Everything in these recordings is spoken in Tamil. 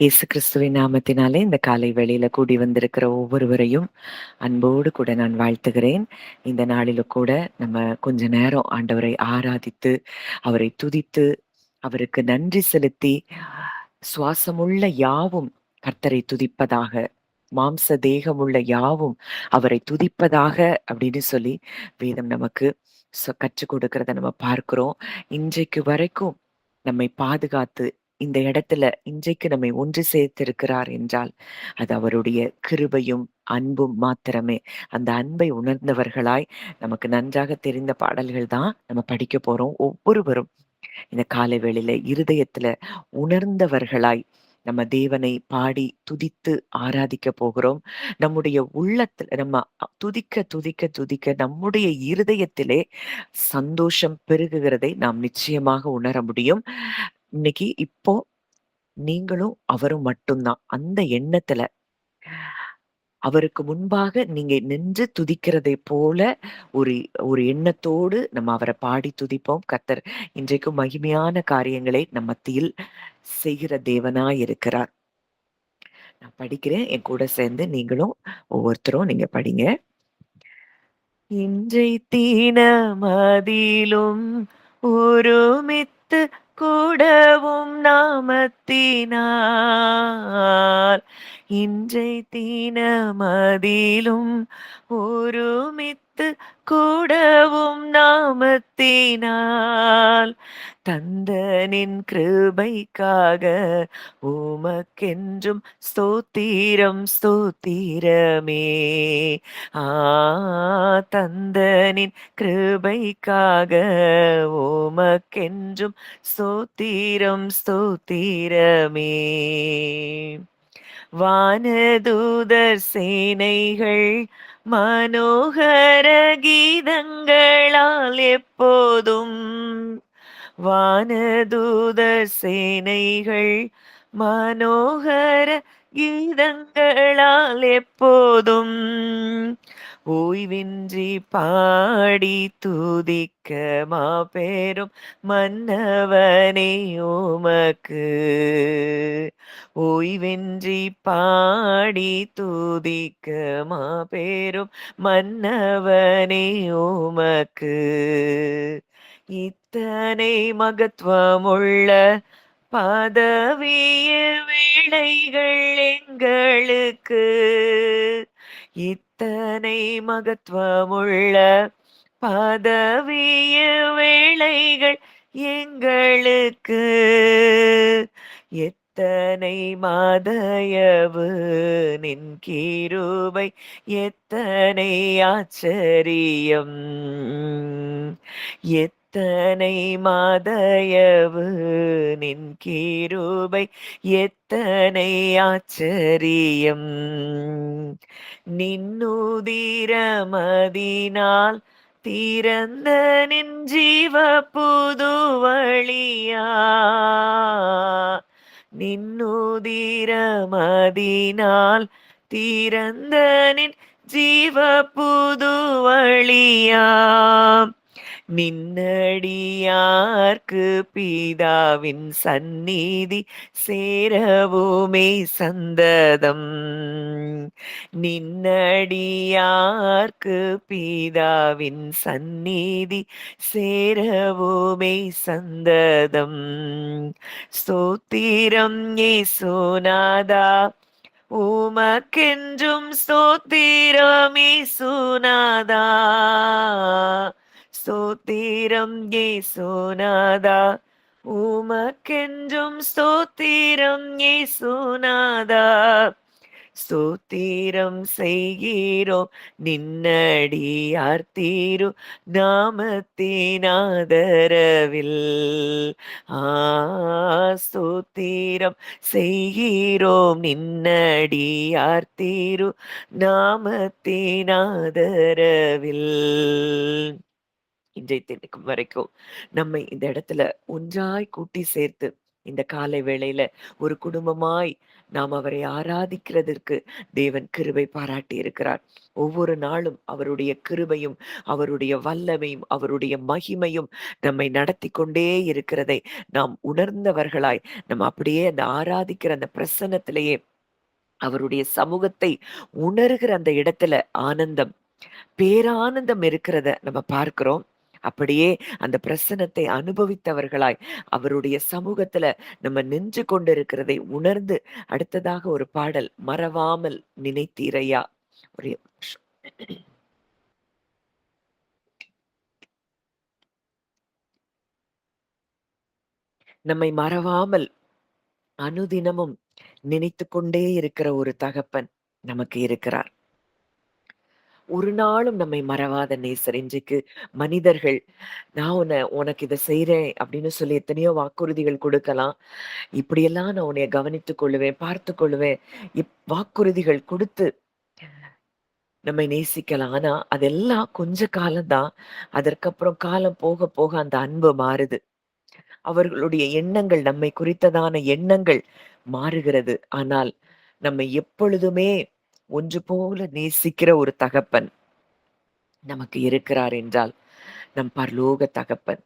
இயேசு கிறிஸ்துவின் நாமத்தினாலே இந்த காலை வேளையில கூடி வந்திருக்கிற ஒவ்வொருவரையும் அன்போடு கூட நான் வாழ்த்துகிறேன். இந்த நாளில கூட நம்ம கொஞ்ச நேரம் ஆண்டவரை ஆராதித்து, அவரை துதித்து, அவருக்கு நன்றி செலுத்தி, சுவாசமுள்ள யாவும் கர்த்தரை துதிப்பதாக, மாம்ச தேகமுள்ள யாவும் அவரை துதிப்பதாக அப்படின்னு சொல்லி வேதம் நமக்கு கற்றுக் கொடுக்கிறத நம்ம பார்க்கிறோம். இன்றைக்கு வரைக்கும் நம்மை பாதுகாத்து இந்த இடத்துல இன்றைக்கு நம்மை ஒன்று சேர்த்திருக்கிறார் என்றால் அது அவருடைய கிருபையும் அன்பும் மாத்திரமே. அந்த அன்பை உணர்ந்தவர்களாய் நமக்கு நன்றாக தெரிந்த பாடல்கள் தான் நம்ம படிக்க போறோம். ஒவ்வொருவரும் இந்த காலை வேளையில இருதயத்துல உணர்ந்தவர்களாய் நம்ம தேவனை பாடி துதித்து ஆராதிக்க போகிறோம். நம்முடைய உள்ளத்துல நம்ம துதிக்க துதிக்க துதிக்க நம்முடைய இருதயத்திலே சந்தோஷம் பெருகுகிறதை நாம் நிச்சயமாக உணர முடியும். இன்னைக்கு இப்போ நீங்களும் அவரும் மட்டும்தான். அந்த எண்ணத்துல அவருக்கு முன்பாக நீங்க நின்று துதிக்கிறதைப் போல ஒரு ஒரு எண்ணத்தோடு நம்ம அவர பாடி துதிப்போம். கர்த்தர் இன்றைக்கும் மகிமையான காரியங்களை நம் மத்தியில் செய்கிற தேவனாய் இருக்கிறார். நான் படிக்கிறேன். என் கூட சேர்ந்து நீங்களும் ஒவ்வொருத்தரும் நீங்க படிங்க. இன்றை தீனமதிலும் ஒருமித்து கூடவும் நாமத்தினால் இன்றை தீனமதிலும் ஒருமித்து கூடவும் நாமத்தினால் தந்தனின் கிருபைக்காக உமக்கென்றும் ஸ்தோத்திரம் ஸ்தோத்திரமே. ஆ தந்தனின் கிருபைக்காக உமக்கென்றும் ஸ்தோத்திரம் ஸ்தோத்திரமே. வானதூதர் சேனைகள் மனோகர கீதங்களால் எப்போதும் வானதூதர் சேனைகள் மனோகர கீதங்களால் எப்போதும் ஓய்வின்றி பாடி துதிக்க மாபெரும் மன்னவனே உமக்கு ஓய்வின்றி பாடி துதிக்க மாபெரும் மன்னவனே உமக்கு இத்தனை மகத்துவமுள்ள பதவிய வேளைகள் எங்களுக்கு இத்தனை மகத்துவமுள்ள பதவிய வேளைகள் எங்களுக்கு எத்தனை மாதயவு நின் கிருபை எத்தனை ஆச்சரியம் எத்தனை மாதயவு நின் கிருபை எத்தனை ஆச்சரியம் நின்னுதிரமதினால் திறந்த நின் ஜீவ புதுவழியா நின்னுதிரமதினால் திறந்த நின் ஜீவ புதுவழியாம் நின்னடியார்க்கு பிதாவின் சந்நிதி சேரவுமே சந்ததம் நின்னடியார்க்கு பிதாவின் சந்நிதி சேரவுமே சந்ததம் ஸ்தோத்திரம் இயேசுநாதா உமக்கென்றும் ஸ்தோத்திரம் இயேசுநாதா ஸ்தோத்திரம் இயேசுநாதா உமக்கென்றும் ஸ்தோத்திரம் இயேசுநாதா ஸ்தோத்திரம் செய்கிறோம் நின்னடியார் தீரு நாமத்தினாதரவில் ஸ்தோத்திரம் செய்கிறோம் நின்னடியார் தீரு நாமத்தினாதரவில் இன்றைய தினக்கும் வரைக்கும் நம்மை இந்த இடத்துல ஒன்றாய் கூட்டி சேர்த்து இந்த காலை வேளையில ஒரு குடும்பமாய் நாம் அவரை ஆராதிக்கிறதற்கு தேவன் கிருபை பாராட்டி இருக்கிறார். ஒவ்வொரு நாளும் அவருடைய கிருபையும், அவருடைய வல்லமையும், அவருடைய மகிமையும் நம்மை நடத்தி கொண்டே இருக்கிறதை நாம் உணர்ந்தவர்களாய், நம்ம அப்படியே அந்த ஆராதிக்கிற அந்த பிரசன்னத்திலேயே அவருடைய சமூகத்தை உணர்கிற அந்த இடத்துல ஆனந்தம், பேரானந்தம் இருக்கிறத நம்ம பார்க்கிறோம். அப்படியே அந்த பிரசன்னத்தை அனுபவித்தவர்களாய் அவருடைய சமூகத்துல நம்ம நின்று கொண்டிருக்கிறதை உணர்ந்து, அடுத்ததாக ஒரு பாடல் மறவாமல் நினைத்தீரையா. ஒரே ஒரு நிமிஷம். நம்மை மறவாமல் அனுதினமும் நினைத்துக் கொண்டே இருக்கிற ஒரு தகப்பன் நமக்கு இருக்கிறார். ஒரு நாளும் நம்மை மறவாத நேசர். இன்றைக்கு மனிதர்கள், நான் உனக்கு இத செய்றேன் அப்படின்னு சொல்லி எத்தனையோ வாக்குறுதிகள் குடுக்கலாம். இப்படியெல்லாம் நான் உன்னைய கவனித்துக் கொள்ளுவேன், பார்த்துக் கொள்ளுவேன். வாக்குறுதிகள் குடுத்து நம்மை நேசிக்கலாம். ஆனா, அதெல்லாம் கொஞ்ச காலம் தான். அதற்கப்புறம் காலம் போக போக அந்த அன்பு மாறுது. அவர்களுடைய எண்ணங்கள், நம்மை குறித்ததான எண்ணங்கள் மாறுகிறது. ஆனால், நம்மை எப்பொழுதுமே ஒன்று போல நேசிக்கிற ஒரு தகப்பன் நமக்கு இருக்கிறார் என்றால், நம் பரலோக தகப்பன்.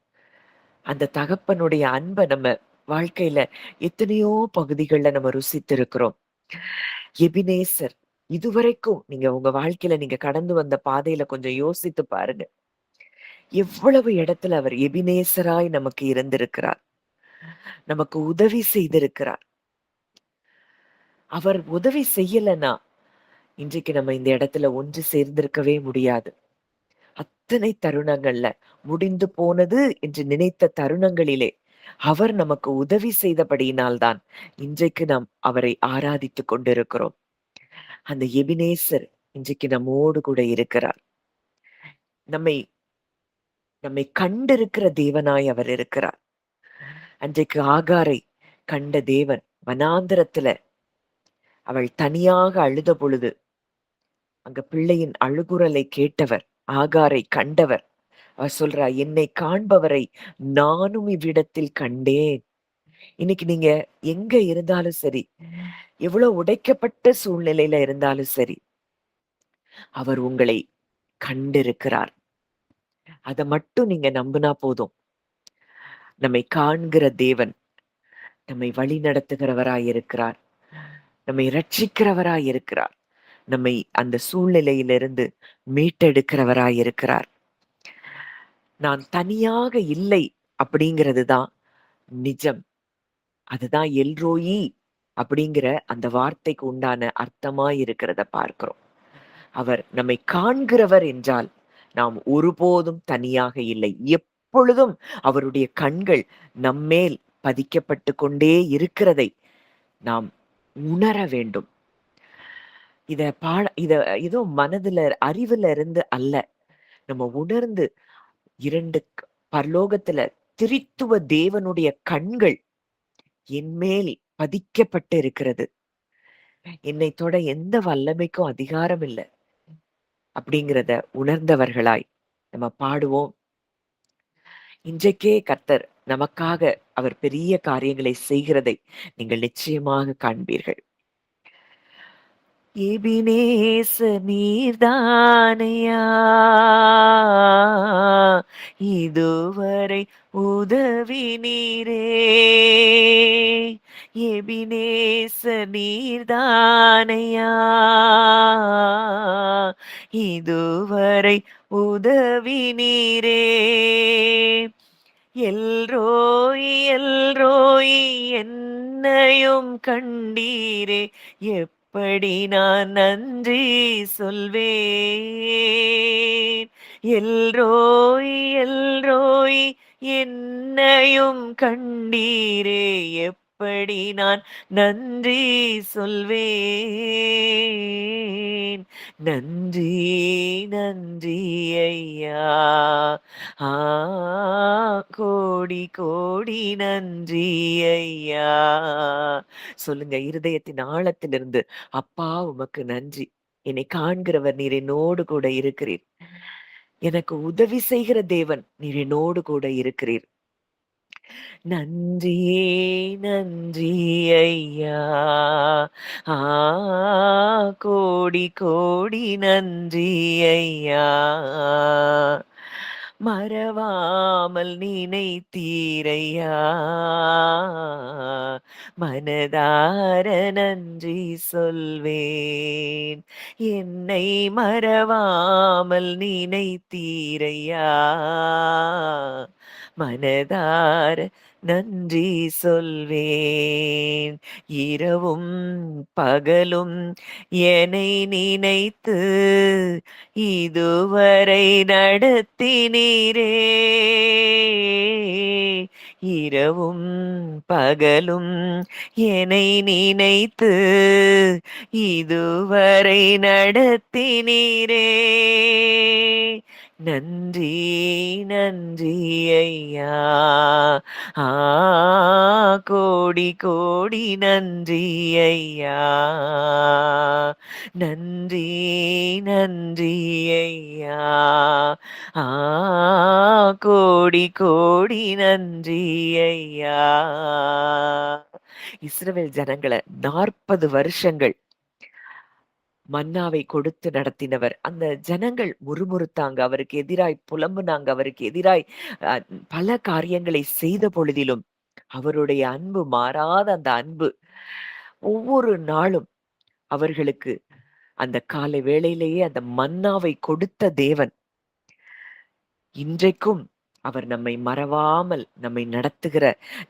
அந்த தகப்பனுடைய அன்ப நம்ம வாழ்க்கையில எத்தனையோ பகுதிகள்ல நம்ம ருசித்திருக்கிறோம். எபினேசர். இதுவரைக்கும் நீங்க உங்க வாழ்க்கையில நீங்க கடந்து வந்த பாதையில கொஞ்சம் யோசித்து பாருங்க. எவ்வளவு இடத்துல அவர் எபினேசராய் நமக்கு இருந்திருக்கிறார். நமக்கு உதவி செய்திருக்கிறார். அவர் உதவி செய்யலன்னா, இன்றைக்கு நம்ம இந்த இடத்துல ஒன்று சேர்ந்திருக்கவே முடியாது. அத்தனை தருணங்கள்ல முடிந்து போனது என்று நினைத்த தருணங்களிலே, அவர் நமக்கு உதவி செய்தபடியினால்தான் இன்றைக்கு நாம் அவரை ஆராதித்துக் கொண்டிருக்கிறோம். அந்த எபினேசர் இன்றைக்கு நம்மோடு கூட இருக்கிறார். நம்மை நம்மை கண்டிருக்கிற தேவனாய் அவர் இருக்கிறார். அன்றைக்கு ஆகாரை கண்ட தேவன் வனாந்தரத்துல அவள் தனியாக அழுத பொழுது, அங்க பிள்ளையின் அழுகுரலை கேட்டவர், ஆகாரை கண்டவர். அவர் சொல்றா, என்னை காண்பவரை நானும் இவ்விடத்தில் கண்டேன். இன்னைக்கு நீங்க எங்க இருந்தாலும் சரி, எவ்வளவு உடைக்கப்பட்ட சூழ்நிலையில இருந்தாலும் சரி, அவர் உங்களை கண்டிருக்கிறார். அத மட்டும் நீங்க நம்புனா போதும். நம்மை காண்கிற தேவன் நம்மை வழி நடத்துகிறவராய் இருக்கிறார். நம்மை இரட்சிக்கிறவராய் இருக்கிறார். நம்மை அந்த சூழ்நிலையிலிருந்து மீட்டெடுக்கிறவராய் இருக்கிறார். நான் தனியாக இல்லை அப்படிங்கிறது தான் நிஜம். அதுதான் எல்ரோயி அப்படிங்கிற அந்த வார்த்தைக்கு உண்டான அர்த்தமாய் இருக்கிறத பார்க்கிறோம். அவர் நம்மை காண்கிறவர் என்றால் நாம் ஒருபோதும் தனியாக இல்லை. எப்பொழுதும் அவருடைய கண்கள் நம்மேல் பதிக்கப்பட்டு கொண்டே இருக்கிறதை நாம் உணர வேண்டும். இத ஏதோ மனதுல அறிவுல இருந்து அல்ல. நம்ம உணர்ந்து 2 பரலோகத்துல திரித்துவ தேவனுடைய கண்கள் என்மேல் பதிக்கப்பட்டு இருக்கிறது. என்னை தொட எந்த வல்லமைக்கும் அதிகாரம் இல்ல. அப்படிங்கிறத உணர்ந்தவர்களாய் நம்ம பாடுவோம். இன்றைக்கே கர்த்தர் நமக்காக அவர் பெரிய காரியங்களை செய்கிறதை நீங்கள் நிச்சயமாக காண்பீர்கள். எபினேச நீர்தானையா இதுவரை உதவி நீரே. எபினேச நீர்தானையா இதுவரை உதவி நீரே. எல்ரோயி எல்ரோயி என்னையும் கண்டீரே. எப்படி நான் நன்றி சொல்வேன். எல்ரோயி எல்ரோயி என்னையும் கண்டீரே. எப்படி நான் நன்றி சொல்வேன். நன்றி நன்றி ஐயா. ஆ கோடி கோடி நன்றி ஐயா. சொல்லுங்க இருதயத்தின் ஆழத்திலிருந்து, அப்பா உமக்கு நன்றி. என்னை காண்கிறவர் நீர் என்னோடு கூட இருக்கிறீர். எனக்கு உதவி செய்கிற தேவன் நீர் என்னோடு கூட இருக்கிறீர். நன்றி, நன்றி ஐயா! ஆ கோடி கோடி நன்றி ஐயா! மறவாமல் நினைத்தீரையா! மனதார நன்றி சொல்வேன். என்னை மறவாமல் நினைத்தீரையா! மனதார நன்றி சொல்வேன். இரவும் பகலும் என்னை நினைத்து இதுவரை நடத்தினீரே. இரவும் பகலும் என்னை நினைத்து இதுவரை நடத்தினீரே. நன்றி, நன்றி ஐயா! ஆ கோடி கோடி நன்றி ஐயா! நன்றி, நன்றி ஐயா! ஆ கோடி கோடி நன்றி ஐயா! இஸ்ரவேல் ஜனங்கள 40 வருஷங்கள் மன்னாவை கொடுத்து நடத்தினவர். அந்த ஜனங்கள் முறுமுறுத்தாங்க. அவருக்கு எதிராய் புலம்புனாங்க. அவருக்கு எதிராய் அ பல காரியங்களை செய்த பொழுதிலும், அவருடைய அன்பு மாறாத அந்த அன்பு, ஒவ்வொரு நாளும் அவர்களுக்கு அந்த காலை வேளையிலேயே அந்த மன்னாவை கொடுத்த தேவன், இன்றைக்கும் அவர் நம்மை மறவாமல் நம்மை நடத்துகிற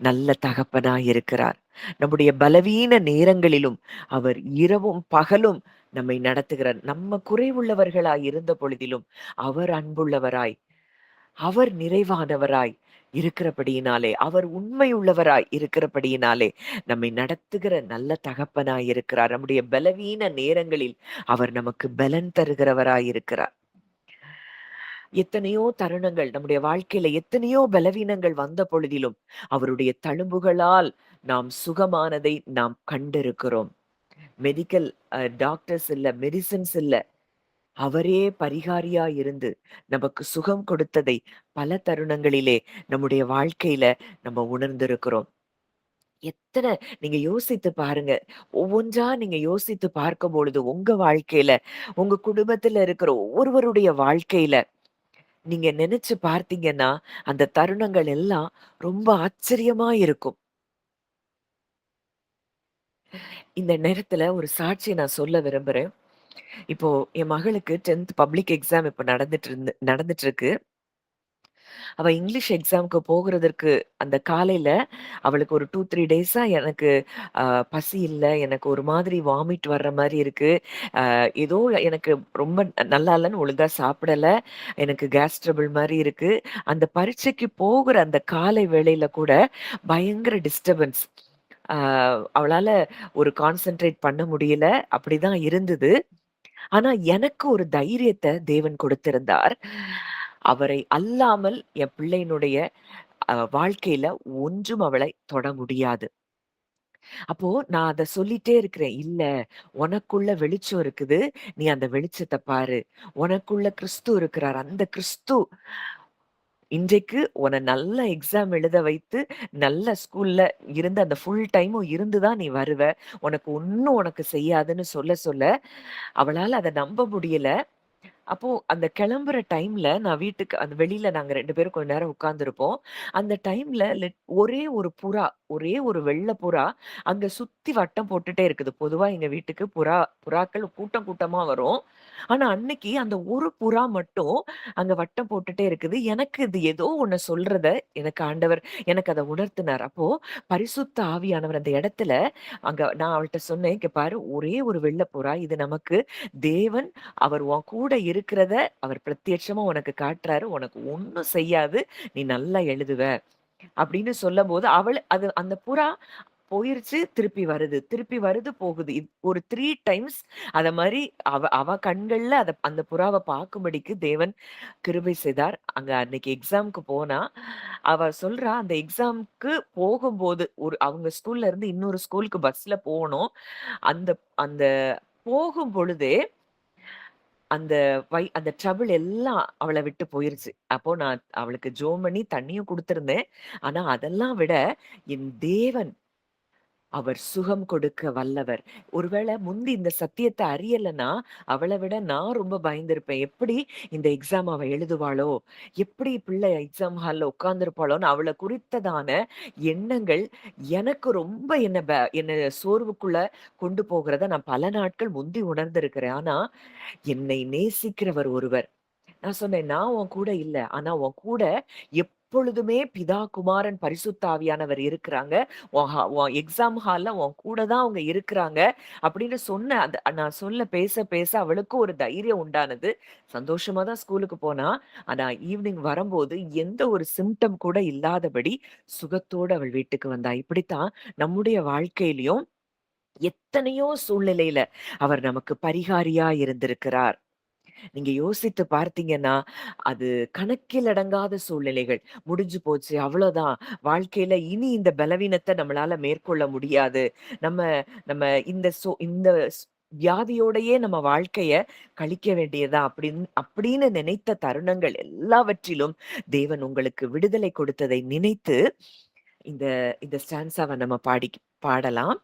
நல்ல தகப்பனாய் இருக்கிறார். நம்முடைய பலவீன நேரங்களிலும் அவர் இரவும் பகலும் நம்மை நடத்துகிறார். நம்ம குறைவுள்ளவர்களாய் இருந்த பொழுதிலும் அவர் அன்புள்ளவராய், அவர் நிறைவானவராய் இருக்கிறபடியினாலே, அவர் உண்மையுள்ளவராய் இருக்கிறபடியினாலே, நம்மை நடத்துகிற நல்ல தகப்பனாய் இருக்கிறார். நம்முடைய பலவீன நேரங்களில் அவர் நமக்கு பலன் தருகிறவராய் இருக்கிறார். எத்தனையோ தருணங்கள் நம்முடைய வாழ்க்கையில எத்தனையோ பலவீனங்கள் வந்த பொழுதிலும், அவருடைய தழும்புகளால் நாம் சுகமானதை நாம் கண்டிருக்கிறோம். மெடிக்கல் டாக்டர்ஸ் இல்ல, மெடிசின்ஸ் இல்ல. அவரே பரிகாரியா இருந்து நமக்கு சுகம் கொடுத்ததை பல தருணங்களிலே நம்முடைய வாழ்க்கையில நம்ம உணர்ந்திருக்கிறோம். எத்தன நீங்க யோசித்து பாருங்க. ஒவ்வொன்றா நீங்க யோசித்து பார்க்கும்பொழுது, உங்க வாழ்க்கையில, உங்க குடும்பத்துல இருக்கிற ஒவ்வொருவருடைய வாழ்க்கையில நீங்க நெனச்சு பார்த்தீங்கன்னா, அந்த தருணங்கள் எல்லாம் ரொம்ப ஆச்சரியமா இருக்கும். இந்த நேரத்துல ஒரு சாட்சிய நான் சொல்ல விரும்புறேன். இப்போ என் மகளுக்கு 10த் பப்ளிக் எக்ஸாம் இப்ப நடந்துட்டு இருக்கு. அவ இங்கிலீஷ் எக்ஸாம்க்கு போகுறதற்கு அந்த காலையில அவளுக்கு ஒரு 2, 3 டேஸா எனக்கு அ பசி இல்ல. எனக்கு ஒரு மாதிரி வாமிட் வர்ற மாரி இருக்கு. ஏதோ எனக்கு ரொம்ப நல்லா இல்லன்னு ஒழுங்கா சாப்பிடல. எனக்கு கேஸ் ட்ரபிள் மாரி இருக்கு. அந்த பரீட்சைக்கு போகுற அந்த காலை வேளையில கூட பயங்கர டிஸ்டர்பன்ஸ். ஆ அவளால ஒரு கான்சன்ட்ரேட் பண்ண முடியல. அப்படிதான் இருந்தது. ஆனா எனக்கு ஒரு தைரியத்த தேவன் கொடுத்திருந்தார். அவரை அல்லாமல் என் பிள்ளையினுடைய வாழ்க்கையில ஒன்றும் அவளை தொட முடியாது. அப்போ நான் அத சொல்லிட்டே இருக்கிறேன். இல்ல, உனக்குள்ள வெளிச்சம் இருக்குது. நீ அந்த வெளிச்சத்த பாரு. உனக்குள்ள கிறிஸ்து இருக்கிறார். அந்த கிறிஸ்து இன்றைக்கு உன்ன நல்ல எக்ஸாம் எழுத வைத்து, நல்ல ஸ்கூல்ல இருந்து அந்த ஃபுல் டைமும் இருந்து தான் நீ வருவ. உனக்கு செய்யாதுன்னு சொல்ல சொல்ல, அவளால அத நம்ப முடியல. அப்போ அந்த கிளம்புற டைம்ல நான் வீட்டுக்கு அந்த வெளியில நாங்க 2 பேரும் கொஞ்ச நேரம் உட்கார்ந்திருப்போம். அந்த டைம்ல ஒரே ஒரு புறா, ஒரே ஒரு வெள்ள புறா அங்க சுத்தி வட்டம் போட்டுட்டே இருக்குது. பொதுவா எங்க வீட்டுக்கு புறாக்கள் கூட்டம் கூட்டமா வரும். ஆனா அன்னைக்கு அந்த ஒரு புறா மட்டும் அங்க வட்டம் போட்டுட்டே இருக்குது. எனக்கு இது ஏதோ ஒண்ண சொல்றத எனக்கு அத உணர்த்தினார். அப்போ பரிசுத்த ஆவியானவர் அந்த இடத்துல நான் அவள்ட்ட சொன்னேன், "இங்க பாரு ஒரே ஒரு வெள்ள புறா. இது நமக்கு தேவன் அவர் உன் கூட இருக்கிறத அவர் பிரத்யட்சமா உனக்கு காட்டுறாரு. உனக்கு ஒண்ணும் செய்யாது. நீ நல்லா எழுதுவ." அப்படின்னு சொல்லம்போது, அந்த புறா போயிருச்சு, திருப்பி வருது. திருப்பி வருது, போகுது. ஒரு 3 டைம்ஸ் அத மாரி அவ அவ கண்கள்ல அந்த புறாவ பார்க்கும்படிக்கு தேவன் கிருபை செய்தார். அன்னைக்கு எக்ஸாம்க்கு போனா, அவ சொல்றா, அந்த எக்ஸாம்க்கு போகும்போது அவங்க ஸ்கூல்ல இருந்து இன்னொரு ஸ்கூலுக்கு பஸ்ல போனோம். அந்த அந்த போகும் பொழுதே அந்த அந்த ட்ரபிள் எல்லாம் அவள விட்டு போயிருச்சு. அப்போ நான் அவளுக்கு ஜெபம் பண்ணி தண்ணியும் குடுத்திருந்தேன். ஆனா அதெல்லாம் விட என் தேவன் அவர் சுகம் கொடுக்க வல்லவர். ஒருவேள முந்தி இந்த சத்தியத்த அறியலன்னா, அவள விட நான் ரொம்ப பயந்திருப்பேன். எப்படி இந்த எக்ஸாம் அவ எழுதுவாளோ? எப்படி பிள்ளை எக்ஸாம் ஹால்ல உட்கார்ந்திருப்பாளோன்னு அவள குறித்ததான எண்ணங்கள் எனக்கு ரொம்ப என்ன சோர்வுக்குள்ள கொண்டு போகிறத நான் பல நாட்கள் முந்தி உணர்ந்திருக்கிறேன். ஆனா, என்னை நேசிக்கிறவர் ஒருவர் நான் சொன்னேன், "நான் உன் கூட இல்ல. ஆனா உன் கூட எப்பொழுதுமே பிதா, குமாரன், பரிசுத்த ஆவியானவர் இருக்கிறாங்க. உன் எக்ஸாம் ஹால்ல உன் கூட தான் அவங்க இருக்கிறாங்க." அப்படின்னு சொன்ன அந்த நான் பேச, பேச அவளுக்கும் ஒரு தைரியம் உண்டானது. சந்தோஷமா தான் ஸ்கூலுக்கு போனா. ஆனா ஈவ்னிங் வரும்போது எந்த ஒரு சிம்ப்டம் கூட இல்லாதபடி சுகத்தோட அவள் வீட்டுக்கு வந்தா. இப்படித்தான் நம்முடைய வாழ்க்கையிலயும் எத்தனையோ சூழ்நிலையில அவர் நமக்கு பரிகாரியா இருந்திருக்கிறார். நீங்க யோசித்து பார்த்தீங்கன்னா, அது கணக்கில் அடங்காத சூழ்நிலைகள். முடிஞ்சு போச்சு, அவ்வளோதான். வாழ்க்கையில இனி இந்த பலவீனத்த நம்மளால மேற்கொள்ள முடியாது. நம்ம நம்ம இந்த வியாதியோடையே நம்ம வாழ்க்கைய கழிக்க வேண்டியதா அப்படின்னு நினைத்த தருணங்கள் எல்லாவற்றிலும் தேவன் உங்களுக்கு விடுதலை கொடுத்ததை நினைத்து, இந்த இந்த ஸ்டான்ஸாவ நம்ம பாடலாம்.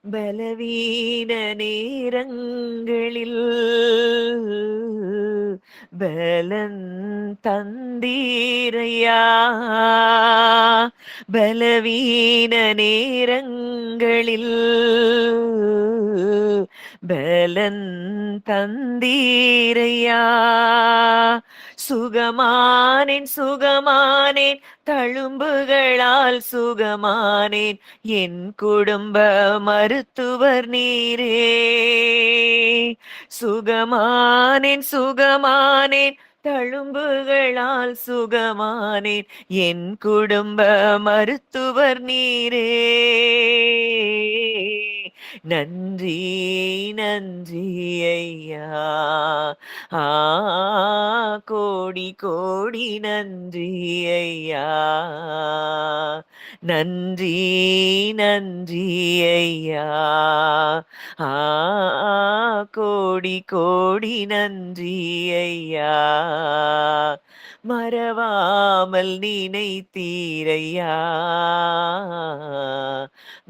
பலவீன நேரங்களில் பலன் தந்தீரையா பலவீன நேரங்களில் பலன் தந்தீரையா சுகமானேன் சுகமானேன் தழும்புகளால் சுகமானேன் என் குடும்ப மருத்துவர் நீரே சுகமானேன் சுகமானேன் தழும்புகளால் சுகமானேன் என் குடும்ப மருத்துவர் நீரே நன்றி நன்றி ஐயா ஆ கோடி கோடி நன்றி ஐயா நன்றி நன்றி ஐயா ஆ கோடி கோடி நன்றி ஐயா மறவாமல் நினைத்தீரையா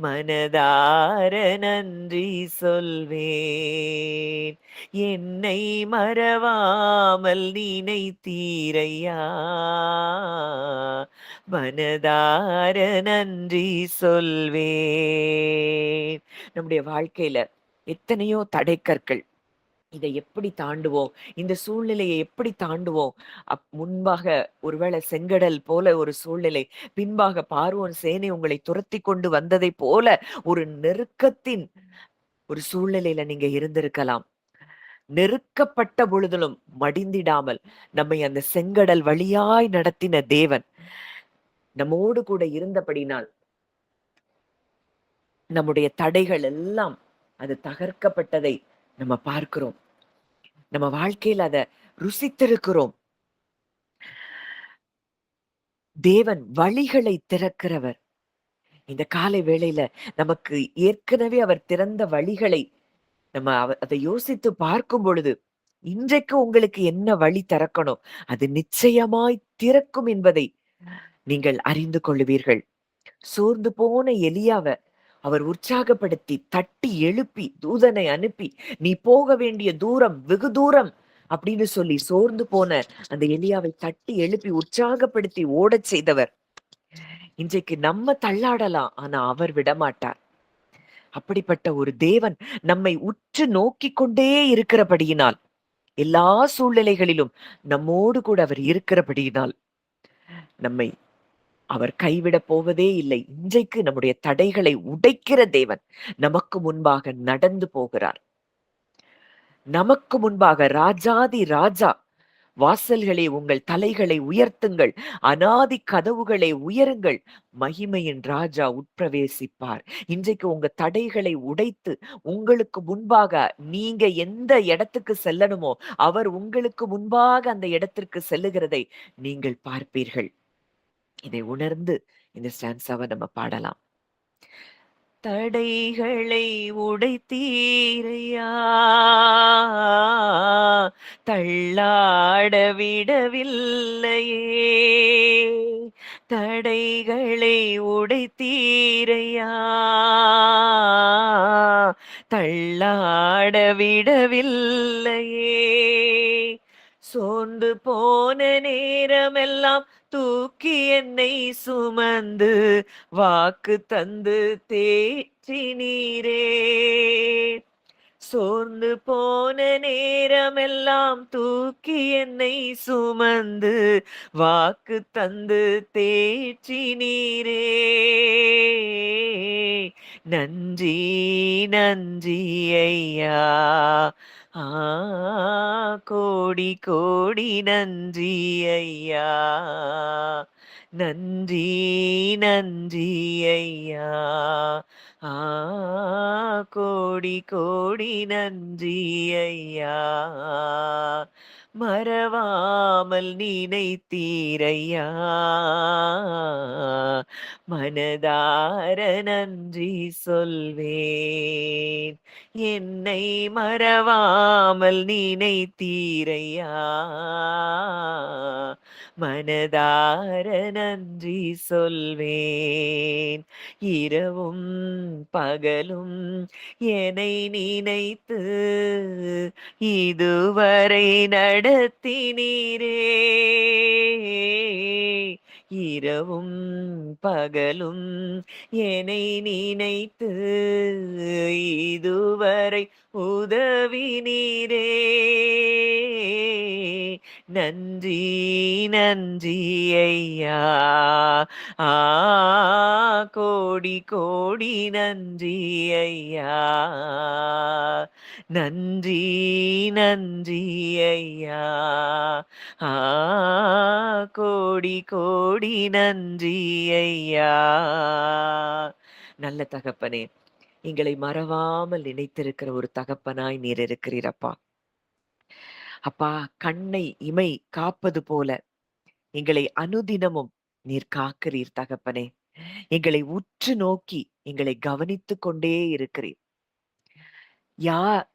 மனதார நன்றி சொல்வேன் என்னை மறவாமல் நினைத்தீரையா மனதார நன்றி சொல்வேன் நம்முடைய வாழ்க்கையில எத்தனையோ தடைக்கற்கள் இதை எப்படி தாண்டுவோம்? இந்த சூழ்நிலையை எப்படி தாண்டுவோம்? முன்பாக ஒருவேளை செங்கடல் போல ஒரு சூழ்நிலை, பின்பாக பார்வோன் சேனை உங்களை துரத்திக் கொண்டு வந்ததைப் போல ஒரு நெருக்கத்தின் ஒரு சூழ்நிலையில நீங்க இருந்திருக்கலாம். நெருக்கப்பட்ட பொழுதிலும் மடிந்திடாமல், நம்மை அந்த செங்கடல் வழியாய் நடத்தின தேவன், நம்மோடு கூட இருந்தபடினால், நம்முடைய தடைகள் எல்லாம் அது தகர்க்கப்பட்டதை நம்ம பார்க்கிறோம். நம்ம வாழ்க்கையில அத ருசித்திருக்கிறோம். தேவன் வழிகளை திறக்கிறவர். இந்த காலை வேளையில நமக்கு ஏற்கனவே அவர் திறந்த வழிகளை நம்ம அதை யோசித்து பார்க்கும் பொழுது, இன்றைக்கு உங்களுக்கு என்ன வழி திறக்கணும்? அது நிச்சயமாய் திறக்கும் என்பதை நீங்கள் அறிந்து கொள்ளுவீர்கள். சோர்ந்து போன எலியாவ அவர் உற்சாகப்படுத்தி, தட்டி எழுப்பி, தூதனை அனுப்பி, "நீ போக வேண்டிய தூரம் வெகு தூரம்" அப்படின்னு சொல்லி சோர்ந்து போன அந்த எலியாவை தட்டி எழுப்பி உற்சாகப்படுத்தி ஓடச் செய்தவர். இன்றைக்கு நம்ம தள்ளாடலாம். ஆனா அவர் விடமாட்டார். அப்படிப்பட்ட ஒரு தேவன் நம்மை உற்று நோக்கிக் கொண்டே இருக்கிறபடியினால், எல்லா சூழ்நிலைகளிலும் நம்மோடு கூட அவர் இருக்கிறபடியினால், நம்மை அவர் கைவிடப் போவதே இல்லை. இன்றைக்கு நம்முடைய தடைகளை உடைக்கிற தேவன் நமக்கு முன்பாக நடந்து போகிறார். நமக்கு முன்பாக ராஜாதி ராஜா வாசல்களே உங்கள் தலைகளை உயர்த்துங்கள் அநாதி கதவுகளை உயருங்கள் மகிமையின் ராஜா உட்பிரவேசிப்பார் இன்றைக்கு உங்க தடைகளை உடைத்து உங்களுக்கு முன்பாக நீங்க எந்த இடத்துக்கு செல்லணுமோ அவர் உங்களுக்கு முன்பாக அந்த இடத்திற்கு செல்லுகிறதை நீங்கள் பார்ப்பீர்கள் இதை உணர்ந்து இந்த ஸ்டான்ஸாவை நம்ம பாடலாம் தடைகளை உடைத்தீரையா, தள்ளாட விடவில்லையே. தடைகளை உடைத்தீரையா, தள்ளாட விடவில்லையே. சோர்ந்து போன நேரமெல்லாம் தூக்கி என்னை சுமந்து வாக்கு தந்து தேற்றினீரே. சோர்ந்து போன நேரமெல்லாம் தூக்கி என்னை சுமந்து வாக்கு தந்து தேற்றினீரே. நன்றி நன்றி ஐயா, ஆ கோடி கோடி நன்றி ஐயா. நன்றி நன்றி ஐயா, ஆ கோடி கோடி நன்றி ஐயா. மறவாமல் நினைத்தீரையா, மனதார நன்றி சொல்வேன். என்னை மறவாமல் நினைத்தீரையா, மனதார நன்றி சொல்வேன். இரவும் பகலும் என்னை நினைத்து இதுவரை நடத்தினீரே. இரவும் பகலும் என்னை நினைத்து இதுவரை உதவினீரே. நன்றி நன்றி ஐயா, ஆ கோடி கோடி நன்றி ஐயா. நன்றி நன்றி ஐயா, ஆ கோடி கோடி நன்றி ஐயா. நல்ல தகப்பனே, எங்களை மறவாமல் நினைத்திருக்கிற ஒரு தகப்பனாய் நீர் இருக்கிறீரப்பா. அப்பா, கண்ணை இமை காப்பது போல எங்களை அனுதினமும் நீர் காக்கிறீர் தகப்பனே. எங்களை உற்று நோக்கி எங்களை கவனித்துக் கொண்டே இருக்கிறீர்.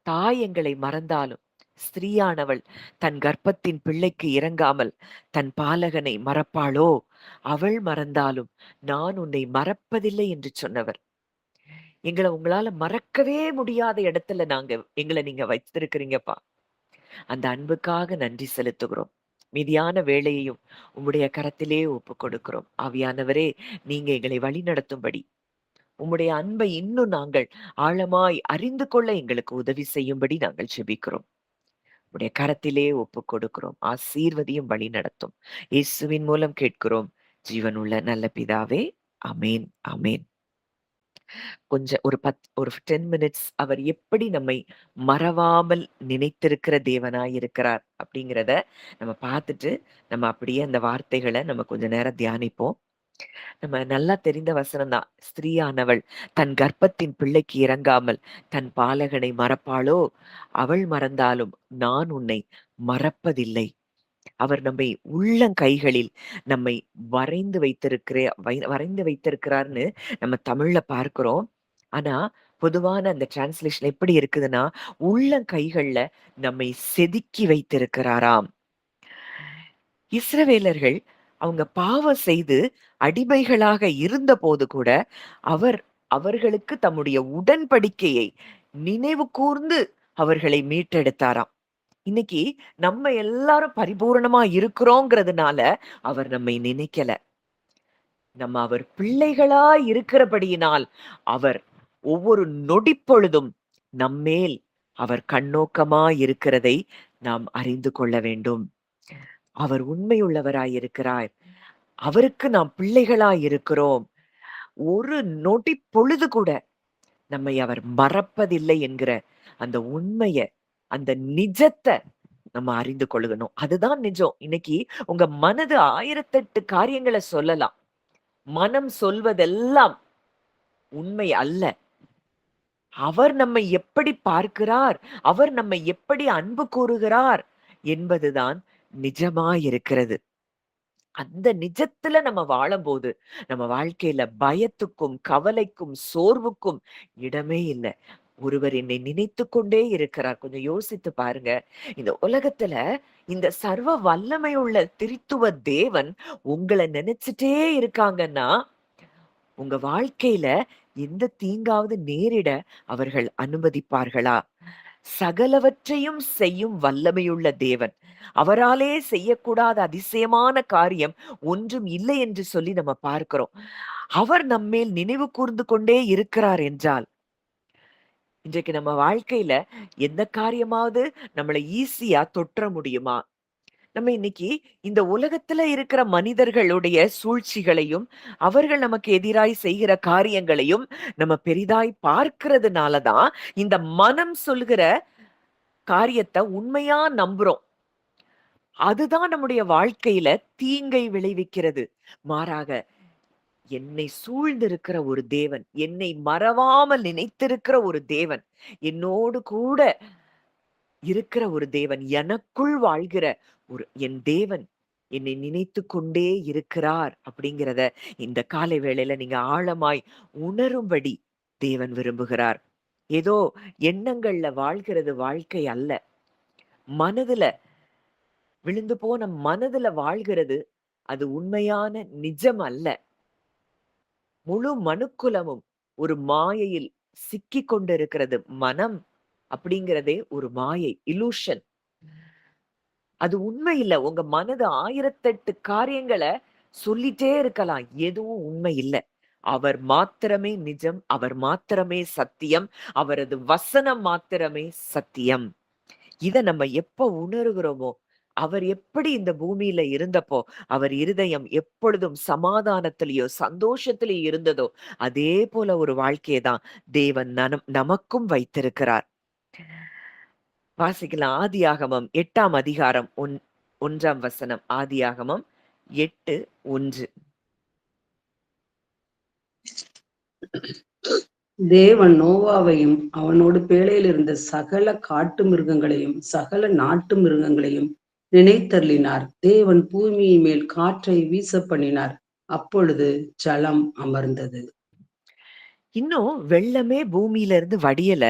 தாய் எங்களை மறந்தாலும் ஸ்திரீயானவள் தன் கர்ப்பத்தின் பிள்ளைக்கு இறங்காமல் தன் பாலகனை மறப்பாளோ? அவள் மறந்தாலும் நான் உன்னை மறப்பதில்லை என்று சொன்னவர். எங்களை உங்களால மறக்கவே முடியாத இடத்துல எங்களை நீங்க வைத்திருக்கிறீங்கப்பா. அந்த அன்புக்காக நன்றி செலுத்துகிறோம். மீதியான வேலையையும் உம்முடைய கரத்திலே ஒப்பு கொடுக்கிறோம். ஆவியானவரே, நீங்க எங்களை வழி நடத்தும்படி உம்முடைய அன்பை இன்னும் நாங்கள் ஆழமாய் அறிந்து கொள்ள எங்களுக்கு உதவி செய்யும்படி நாங்கள் ஜெபிக்கிறோம். உடைய கரத்திலே ஒப்பு கொடுக்கிறோம். ஆசீர்வதியும் வழி நடத்தும். இயேசுவின் மூலம் கேட்கிறோம் ஜீவனுள்ள நல்ல பிதாவே. அமேன் அமேன். கொஞ்சம் ஒரு 10 மினிட்ஸ் அவர் எப்படி நம்மை மறவாமல் நினைத்திருக்கிற தேவனாய் இருக்கிறார் அப்படிங்கிறத நம்ம பார்த்துட்டு நம்ம அப்படியே அந்த வார்த்தைகளை நம்ம கொஞ்ச நேரம் தியானிப்போம். நம்ம நல்லா தெரிந்த வசனம் தான். ஸ்திரீயானவள் தன் கர்ப்பத்தின் பிள்ளைக்கு இறங்காமல் தன் பாலகனை மறப்பாளோ? அவள் மறந்தாலும் நான் உன்னை மறப்பதில்லை. அவர் நம்மை உள்ளங்கைகளில் நம்மை வரைந்து வைத்திருக்கிறார்னு நம்ம தமிழ்ல பார்க்கிறோம். ஆனா பொதுவான அந்த டிரான்ஸ்லேஷன் எப்படி இருக்குதுன்னா, உள்ளங்கைகள்ல நம்மை செதுக்கி வைத்திருக்கிறாராம். இஸ்ரவேலர்கள் அவங்க பாவம் செய்து அடிமைகளாக இருந்த போது கூட அவர்களுக்கு தம்முடைய உடன்படிக்கையை நினைவு கூர்ந்து அவர்களை மீட்டெடுத்தாராம். இன்னைக்கு நம்ம எல்லாரும் பரிபூரணமா இருக்கிறோங்கிறதுனால அவர் நம்மை நினைக்கல. நம்ம அவர் பிள்ளைகளா இருக்கிறபடியினால் அவர் ஒவ்வொரு நொடிப்பொழுதும் நம்மேல் அவர் கண்ணோக்கமா இருக்கிறதை நாம் அறிந்து கொள்ள வேண்டும். அவர் உண்மையுள்ளவராய் இருக்கிறார். அவருக்கு நாம் பிள்ளைகளாய் இருக்கிறோம். ஒரு நொடி பொழுது கூட நம்மை அவர் மறப்பதில்லை என்கிற அந்த உண்மைய, அந்த நிஜத்தை நம்ம அறிந்து கொள்ளணும். அதுதான் நிஜம். இன்னைக்கு உங்க மனது 1008 காரியங்களை சொல்லலாம். மனம் சொல்வதெல்லாம் உண்மை அல்ல. அவர் நம்மை எப்படி பார்க்கிறார், அவர் நம்மை எப்படி அன்பு கூறுகிறார் என்பதுதான் நிஜமாயிருக்கிறது. அந்த நிஜத்துல நம்ம வாழும்போது, நம்ம வாழ்க்கையில பயத்துக்கும், கவலைக்கும், சோர்வுக்கும் இடமே இல்ல. ஒருவர் என்னை நினைத்துக் கொண்டே இருக்கிறார். கொஞ்சம் யோசித்து பாருங்க. இந்த உலகத்துல இந்த சர்வ வல்லமை உள்ள திரித்துவ தேவன் உங்கள நினைச்சுட்டே இருக்காங்கன்னா, உங்க வாழ்க்கையில எந்த தீங்காவது நேரிட அவர்கள் அனுமதிப்பார்களா? சகலவற்றையும் செய்யும் வல்லமையுள்ள தேவன். அவராலே செய்யக்கூடாத அதிசயமான காரியம் ஒன்றும் இல்லை என்று சொல்லி நம்ம பார்க்கிறோம். அவர் நம்மேல் நினைவு கூர்ந்து கொண்டே இருக்கிறார் என்றால், இன்றைக்கு நம்ம வாழ்க்கையில எந்த காரியமாவது நம்மள ஈஸியா தொற்ற முடியுமா? நம்ம இன்னைக்கு இந்த உலகத்துல இருக்கிற மனிதர்களுடைய சூழ்ச்சிகளையும், அவர்கள் நமக்கு எதிராய் செய்கிற காரியங்களையும் நம்ம பெரிதாய் பார்க்கிறதுனால தான், இந்த மனம் சொல்கிற காரியத்த உண்மையா நம்புறோம். அதுதான் நம்முடைய வாழ்க்கையில தீங்கை விளைவிக்கிறது. மாறாக என்னை சூழ்ந்திருக்கிற ஒரு தேவன், என்னை மறவாமல் நினைத்திருக்கிற ஒரு தேவன், என்னோடு கூட இருக்கிற ஒரு தேவன், எனக்குள் வாழ்கிற என் தேவன் என்னை நினைத்துக் கொண்டே இருக்கிறார் அப்படிங்கிறத இந்த காலை வேளையில நீங்க ஆழமாய் உணரும்படி தேவன் விரும்புகிறார். ஏதோ எண்ணங்கள்ல வாழ்கிறது வாழ்க்கை அல்ல. மனதுல விழுந்து போன மனதுல வாழ்கிறது அது உண்மையான நிஜம் அல்ல. முழு மனுக்குலமும் ஒரு மாயையில் சிக்கிக் கொண்டிருக்கிறது. மனம் அப்படிங்கிறதே ஒரு மாயை, இல்லூஷன். அது உண்மை இல்ல. உங்க மனது 1008 காரியங்கள சொல்லிட்டே இருக்கலாம். எதுவும் உண்மை இல்ல. அவர் மாத்திரமே நிஜம். அவர் மாத்திரமே சத்தியம். அவரது வசனம் மாத்திரமே சத்தியம். இத நம்ம எப்ப உணர்கிறோமோ, அவர் எப்படி இந்த பூமியில இருந்தப்போ, அவர் இருதயம் எப்பொழுதும் சமாதானத்திலயோ, சந்தோஷத்திலயோ இருந்ததோ, அதே போல ஒரு வாழ்க்கைய தான் தேவன் நமக்கும் வைத்திருக்கிறார். வாசிக்கலாம். ஆதியாகமம் 8ஆம் அதிகாரம் 1ஆம் வசனம். ஆதியாகமம் 8:1. தேவன் நோவாவையும் அவனோடு பேழையில் இருந்த சகல காட்டு மிருகங்களையும் சகல நாட்டு மிருகங்களையும் நினைத்தருளினார். தேவன் பூமியின் மேல் காற்றை வீச பண்ணினார். அப்பொழுது ஜலம் அமர்ந்தது. இன்னும் வெள்ளமே பூமியில இருந்து வடியல.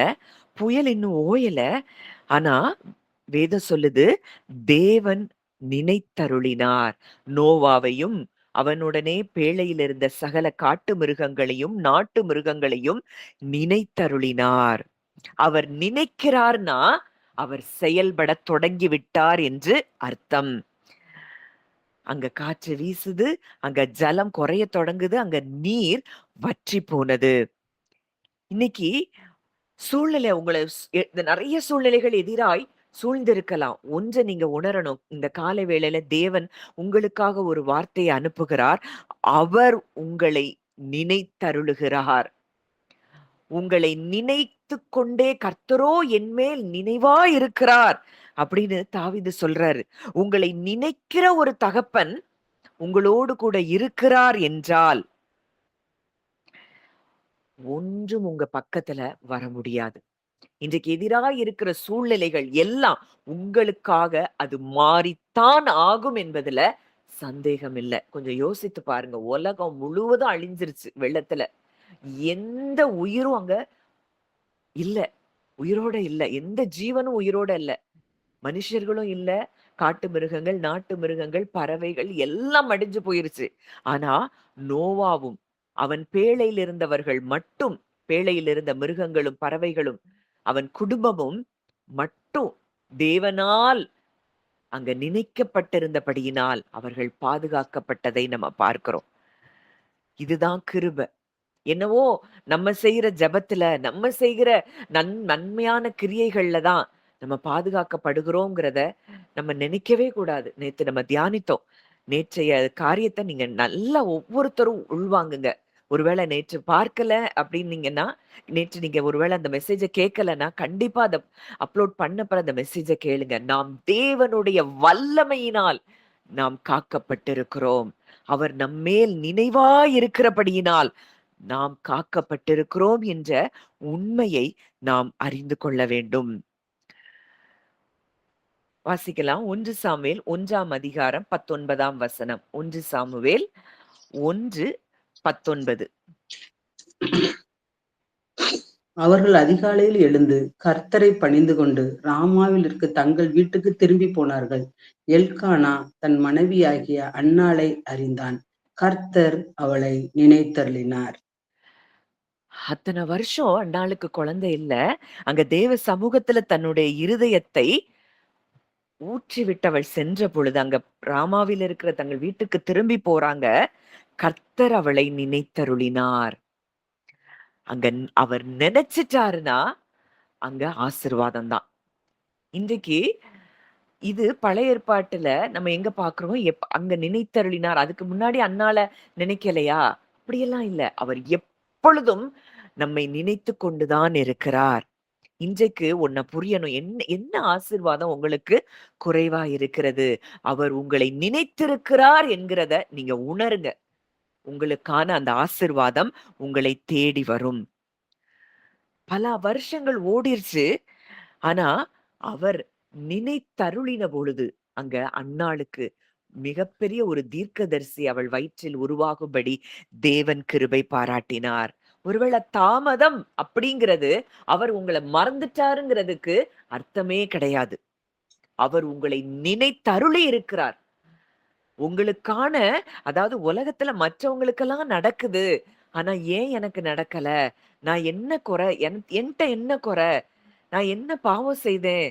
புயல் இன்னும் ஓயல. ஆனா வேதம் சொல்லுது, தேவன் நினைத்தருளினார். நோவாவையும் அவனுடனே பேழையில் இருந்த சகல காட்டு மிருகங்களையும் நாட்டு மிருகங்களையும் நினைத்தருளினார். அவர் நினைக்கிறார்னா அவர் செயல்பட தொடங்கி விட்டார் என்று அர்த்தம். அங்க காற்று வீசுது, அங்க ஜலம் குறைய தொடங்குது, அங்க நீர் வற்றி போனது. இன்னைக்கு சூழ்நிலை உங்களை நிறைய சூழ்நிலைகள் எதிராய் சூழ்ந்திருக்கலாம். ஒன்றை நீங்க உணரணும். இந்த காலை வேளையில தேவன் உங்களுக்காக ஒரு வார்த்தையை அனுப்புகிறார். அவர் உங்களை நினைத்தருளுகிறார். உங்களை நினைத்துக் கொண்டே கர்த்தரோ என்மேல் நினைவா இருக்கிறார் அப்படின்னு தாவீது சொல்றாரு. உங்களை நினைக்கிற ஒரு தகப்பன் உங்களோடு கூட இருக்கிறார் என்றால் ஒன்றும் உங்க பக்கத்துல வர முடியாது. இன்றைக்கு எதிராக இருக்கிற சூழ்நிலைகள் எல்லாம் உங்களுக்காக அது மாறித்தான் ஆகும் என்பதுல சந்தேகம் இல்ல. கொஞ்சம் யோசித்து பாருங்க. உலகம் முழுவதும் அழிஞ்சிருச்சு வெள்ளத்துல. எந்த உயிரும் அங்க இல்ல. உயிரோட இல்ல. எந்த ஜீவனும் உயிரோட இல்ல. மனுஷர்களும் இல்ல. காட்டு மிருகங்கள், நாட்டு மிருகங்கள், பறவைகள் எல்லாம் அழிஞ்சு போயிருச்சு. ஆனா நோவாவும் அவன் பேழையில் இருந்தவர்கள் மட்டும், பேழையில் இருந்த மிருகங்களும் பறவைகளும் அவன் குடும்பமும் மட்டும் தேவனால் அங்க நினைக்கப்பட்டிருந்தபடியினால் அவர்கள் பாதுகாக்கப்பட்டதை நம்ம பார்க்கிறோம். இதுதான் கிருபை. என்னவோ நம்ம செய்யற ஜெபத்துல, நம்ம செய்கிற நன்மையான கிரியைகள்ல தான் நம்ம பாதுகாக்கப்படுகிறோங்கிறத நம்ம நினைக்கவே கூடாது. நேத்து நம்ம தியானித்தோம். நேற்றைய காரியத்த நீங்க நல்லா ஒவ்வொருத்தரும் உள்வாங்குங்க. ஒருவேளை நேற்று பார்க்கல அப்படின்னீங்கன்னா, நேற்று நீங்க ஒருவேளை அந்த மெசேஜ கேட்கலன்னா, கண்டிப்பா அத அப்லோட் பண்ணப்ப அந்த மெசேஜ கேளுங்க. நாம் தேவனுடைய வல்லமையினால் நாம் காக்கப்பட்டிருக்கிறோம். அவர் நம்மேல் நினைவாயிருக்கிறபடியினால் நாம் காக்கப்பட்டிருக்கிறோம் என்ற உண்மையை நாம் அறிந்து கொள்ள வேண்டும். வாசிக்கலாம். 1 சாமுவேல் 1ஆம் அதிகாரம் 19ஆம் வசனம். 1 சாமுவேல் 1:19. அவர்கள் அதிகாலையில் எழுந்து கர்த்தரை பணிந்து கொண்டு ராமாவிலிருக்கு தங்கள் வீட்டுக்கு திரும்பி போனார்கள். எல்கானா தன் மனைவியாகிய அன்னாளை அறிந்தான். கர்த்தர் அவளை நினைத்தருளினார். அத்தன வருஷம் அன்னாளுக்கு குழந்தை இல்ல. அங்க தேவ சமூகத்துல தன்னுடைய இருதயத்தை ஊற்றி விட்டவள் சென்ற பொழுது, அங்க ராமாவில் இருக்கிற தங்கள் வீட்டுக்கு திரும்பி போறாங்க. கர்த்தர் அவளை நினைத்தருளினார். அங்க அவர் நினைச்சிட்டாருன்னா, அங்க ஆசீர்வாதம் தான். இன்றைக்கு இது பழைய ஏற்பாட்டுல நம்ம எங்க பார்க்கிறோம்? அங்க நினைத்தருளினார். அதுக்கு முன்னாடி அன்னாள நினைக்கலையா? அப்படியெல்லாம் இல்ல. அவர் எப்பொழுதும் நம்மை நினைத்துக் கொண்டு தான் இருக்கிறார். இன்றைக்கு ஒன்ன புரியணும். என்ன என்ன ஆசீர்வாதம் உங்களுக்கு குறைவா இருக்கிறது? அவர் உங்களை நினைத்திருக்கிறார் என்கிறத நீங்க உணருங்க. உங்களுக்கான அந்த ஆசீர்வாதம் உங்களை தேடி வரும். பல வருஷங்கள் ஓடிருச்சு. ஆனா, அவர் நினைத்தருளின பொழுது, அங்க அன்னாளுக்கு மிகப்பெரிய ஒரு தீர்க்கதரிசி அவள் வயிற்றில் உருவாகும்படி தேவன் கிருபை பாராட்டினார். ஒருவேள தாமதம் அப்படிங்கிறது, அவர் உங்கள மறந்துட்டாருங்கிறதுக்கு அர்த்தமே கிடையாது. அவர் உங்களை நினைத்தருளி இருக்கிறார். உங்களுக்கான அதாவது உலகத்துல மற்றவங்களுக்கெல்லாம் நடக்குது. ஆனா ஏன் எனக்கு நடக்கல? நான் என்ன குறை? என்ட்ட என்ன குறை? நான் என்ன பாவம் செய்தேன்?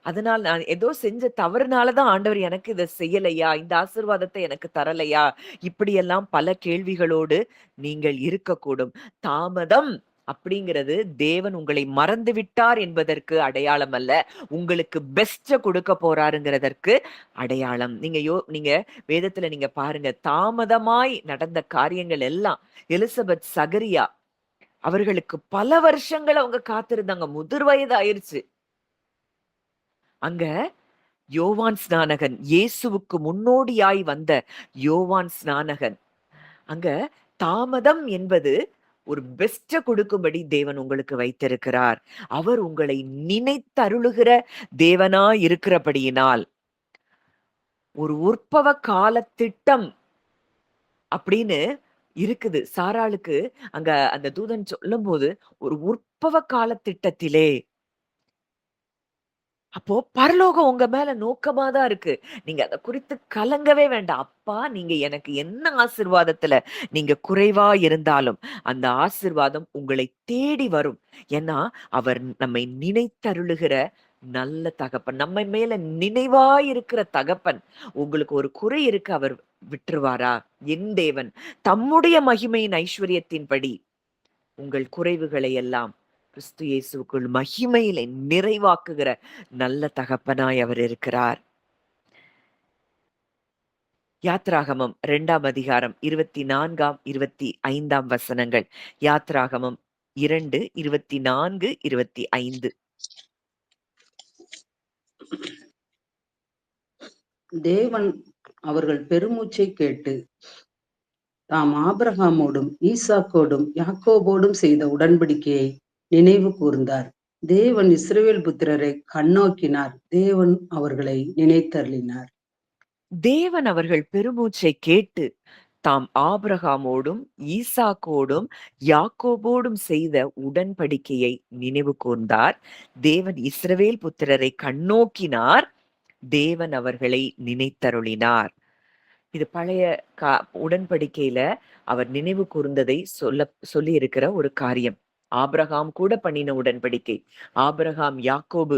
அதனால நான் ஏதோ செஞ்ச தவறுனால தான் ஆண்டவர் எனக்கு இத செய்யலையா? இந்த ஆசீர்வாதத்தை எனக்கு தரலையா? இப்படியெல்லாம் பல கேள்விகளோடு நீங்கள் இருக்கக்கூடும். தாமதம் அப்படிங்கிறது தேவன் உங்களை மறந்து விட்டார் என்பதற்கு அடையாளம் அல்ல. உங்களுக்கு பெஸ்ட்ட குடுக்க போறாருங்கிறதற்கு அடையாளம். நீங்க வேதத்துல நீங்க பாருங்க. தாமதமாய் நடந்த காரியங்கள் எல்லாம் எலிசபெத், சகரியா அவர்களுக்கு பல வருஷங்கள் அவங்க காத்திருந்தாங்க. முதிர் வயது ஆயிருச்சு. அங்க யோவான் ஸ்நானகன், இயேசுவுக்கு முன்னோடியாய் வந்த யோவான் ஸ்நானகன், அங்க தாமதம் என்பது ஒரு பெஸ்ட்ட கொடுக்கும்படி தேவன் உங்களுக்கு வைத்திருக்கிறார். அவர் உங்களை நினைத்தருளுகிற தேவனாய் இருக்கிறபடியினால், ஒரு உற்பவ கால திட்டம் அப்படின்னு இருக்குது. சாராளுக்கு அங்க அந்த தூதன் சொல்லும்போது, ஒரு உற்பவ கால திட்டத்திலே அப்போ பரலோகம் உங்க மேல நோக்கமா தான் இருக்கு. நீங்க அத குறித்து கலங்கவே வேண்டாம். அப்பா, நீங்க எனக்கு என்ன ஆசீர்வாதத்துல நீங்க குறைவா இருந்தாலும், அந்த ஆசீர்வாதம் உங்களை தேடி வரும். ஏன்னா, அவர் நம்மை நினைத்தருளுகிற நல்ல தகப்பன். நம்ம மேல நினைவாயிருக்கிற தகப்பன். உங்களுக்கு ஒரு குறை இருக்கு, அவர் விட்டுருவாரா? என் தேவன் தம்முடைய மகிமையின் ஐஸ்வரியத்தின்படி உங்கள் குறைவுகளை எல்லாம் கிறிஸ்து இயேசுவுக்குள் மகிமையிலே நிறைவாக்குகிற நல்ல தகப்பனாய் அவர் இருக்கிறார். யாத்ராகமம் 2ஆம் அதிகாரம் 24ஆம் 25ஆம் வசனங்கள். யாத்ராகமம் 2, 24, 25. தேவன் அவர்கள் பெருமூச்சை கேட்டு தாம் ஆபிரகாமோடும் ஈசாக்கோடும் யாக்கோபோடும் செய்த உடன்படிக்கையை நினைவு கூர்ந்தார். தேவன் இஸ்ரவேல் புத்திரரை கண்ணோக்கினார். தேவன் அவர்களை நினைத்தருளினார். தேவன் அவர்கள் பெருமூச்சை கேட்டு தாம் ஆபிரகாமோடும் ஈசாக்கோடும் யாக்கோபோடும் செய்த உடன்படிக்கையை நினைவு கூர்ந்தார். தேவன் இஸ்ரவேல் புத்திரரை கண்ணோக்கினார். தேவன் அவர்களை நினைத்தருளினார். இது பழைய உடன்படிக்கையில அவர் நினைவு கூர்ந்ததை சொல்லி இருக்கிற ஒரு காரியம். ஆபிரகாம் கூட பண்ணின உடன்படிக்கை. ஆபிரகாம் யாக்கோபு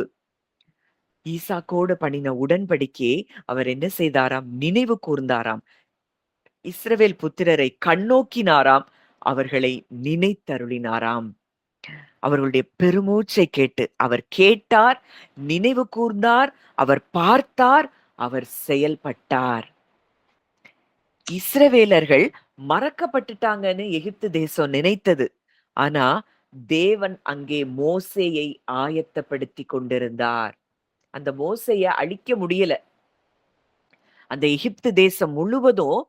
ஈசாக்கோடு பண்ணின உடன்படிக்கையை அவர் என்ன செய்தாராம்? நினைவு கூர்ந்தாராம். இஸ்ரவேல் புத்திரரை கண்ணோக்கினாராம். அவர்களை நினைத்தருளினாராம். அவர்களுடைய பெருமூச்சை கேட்டு அவர் கேட்டார், நினைவு கூர்ந்தார், அவர் பார்த்தார், அவர் செயல்பட்டார். இஸ்ரவேலர்கள் மறக்கப்பட்டுட்டாங்கன்னு எகிப்து தேசம் நினைத்தது. ஆனா தேவன் அங்கே மோசேயை ஆயத்தப்படுத்தி கொண்டிருந்தார். அந்த மோசேய அழிக்க முடியல. அந்த எகிப்து தேசம் முழுவதும்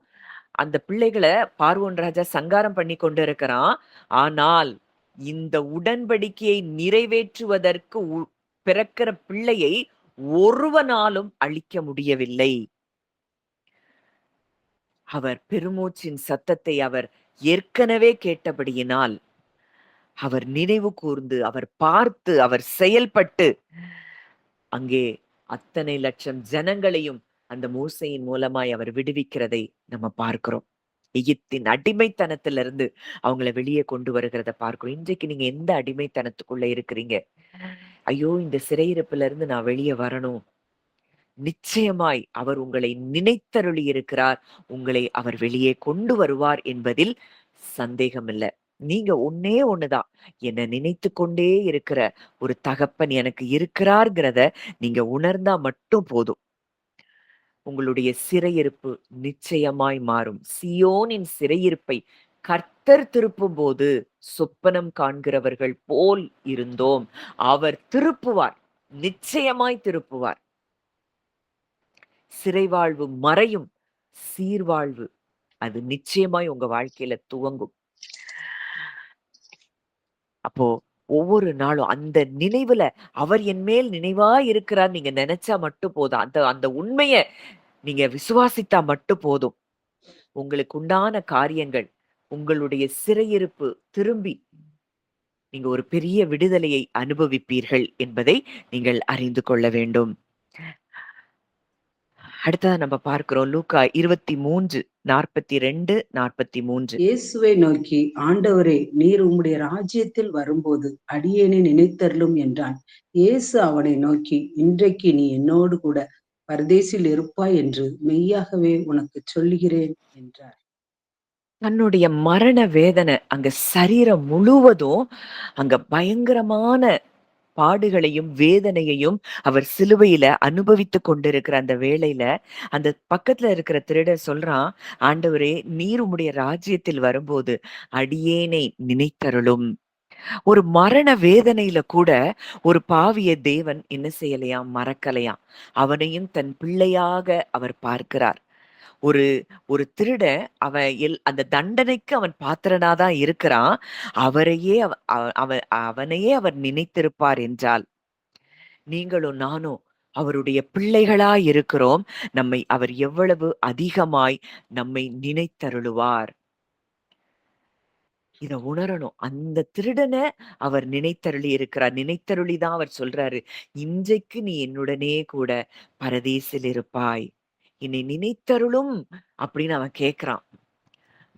அந்த பிள்ளைகளை பார்வோன் ராஜா சங்காரம் பண்ணி கொண்டிருக்கிறான். ஆனால் இந்த உடன்படிக்கையை நிறைவேற்றுவதற்கு பிறக்கிற பிள்ளையை ஒருவனாலும் அழிக்க முடியவில்லை. அவர் பெருமூச்சின் சத்தத்தை அவர் ஏற்கனவே கேட்டபடியினால், அவர் நினைவு கூர்ந்து, அவர் பார்த்து, அவர் செயல்பட்டு, அங்கே அத்தனை லட்சம் ஜனங்களையும் அந்த மோசையின் மூலமாய் அவர் விடுவிக்கிறதை நம்ம பார்க்கிறோம். எகிப்தின் அடிமைத்தனத்திலிருந்து அவங்கள வெளியே கொண்டு வருகிறத பார்க்கிறோம். இன்றைக்கு நீங்க எந்த அடிமைத்தனத்துக்குள்ள இருக்கிறீங்க? ஐயோ! இந்த சிறையிருப்புல இருந்து நான் வெளியே வரணும். நிச்சயமாய் அவர் உங்களை நினைத்தருளி இருக்கிறார். உங்களை அவர் வெளியே கொண்டு வருவார் என்பதில் சந்தேகமில்ல. நீங்க ஒண்ணே ஒண்ணுதான். என்ன நினைத்துக் கொண்டே இருக்கிற ஒரு தகப்பன் எனக்கு இருக்கிறார்ங்கிறத நீங்க உணர்ந்தா மட்டும் போதும். உங்களுடைய சிறையிருப்பு நிச்சயமாய் மாறும். சீயோனின் சிறையிருப்பை கர்த்தர் திருப்பும்போது சொப்பனம் காண்கிறவர்கள் போல் இருந்தோம். அவர் திருப்புவார். நிச்சயமாய் திருப்புவார். சிறைவாழ்வு மறையும். சீர்வாழ்வு அது நிச்சயமாய் உங்க வாழ்க்கையில துவங்கும். அப்போ ஒவ்வொரு நாளும் அந்த நினைவுல அவர் என் மேல் நினைவா இருக்கிறார் நீங்க நினைச்சா மட்டும் போதும். அந்த அந்த உண்மைய நீங்க விசுவாசித்தா மட்டும் போதும். உங்களுக்கு உண்டான காரியங்கள், உங்களுடைய சிறையிருப்பு திரும்பி நீங்க ஒரு பெரிய விடுதலையை அனுபவிப்பீர்கள் என்பதை நீங்கள் அறிந்து கொள்ள வேண்டும். அடுத்ததா நம்ம பார்க்கிறோம் லூக்கா 23:42, 43. இயேசுவை நோக்கி, ஆண்டவரே, நீர் உம்முடைய ராஜ்யத்தில் வரும்போது அடியேனை நினைத்தருளும் என்றான். இயேசு அவனை நோக்கி, இன்றைக்கு நீ என்னோடு கூட பரதேசில் இருப்பாய் என்று மெய்யாகவே உனக்குச் சொல்லுகிறேன் என்றார். தன்னுடைய மரண வேதனை அங்க சரீரம் முழுவதும் அங்க பயங்கரமான பாடுகளையும் வேதனையையும் அவர் சிலுவையில அனுபவித்துக் கொண்டிருக்கிற அந்த வேளையில அந்த பக்கத்துல இருக்கிற திருடன் சொல்றான், ஆண்டவரே நீர் உம்முடைய ராஜ்யத்தில் வரும்போது அடியேனை நினைத்தருளும். ஒரு மரண வேதனையில கூட ஒரு பாவிய தேவன் என்ன செய்யலையாம், மறக்கலையாம். அவனையும் தன் பிள்ளையாக அவர் பார்க்கிறார். ஒரு ஒரு திருடன் அவன் அந்த தண்டனைக்கு அவன் பாத்திரனாதான் இருக்கிறான். அவரையே அவனையே அவர் நினைத்திருப்பார் என்றால், நீங்களும் நானும் அவருடைய பிள்ளைகளாய் இருக்கிறோம். நம்மை அவர் எவ்வளவு அதிகமாய் நம்மை நினைத்தருளுவார். இத உணரணும். அந்த திருடன அவர் நினைத்தருளி இருக்கிறார். நினைத்தருளி தான் அவர் சொல்றாரு, இன்றைக்கு நீ என்னுடனே கூட பரதீசில் இருப்பாய். என்னை நினைத்தருளும் அப்படின்னு அவன் கேட்கிறான்.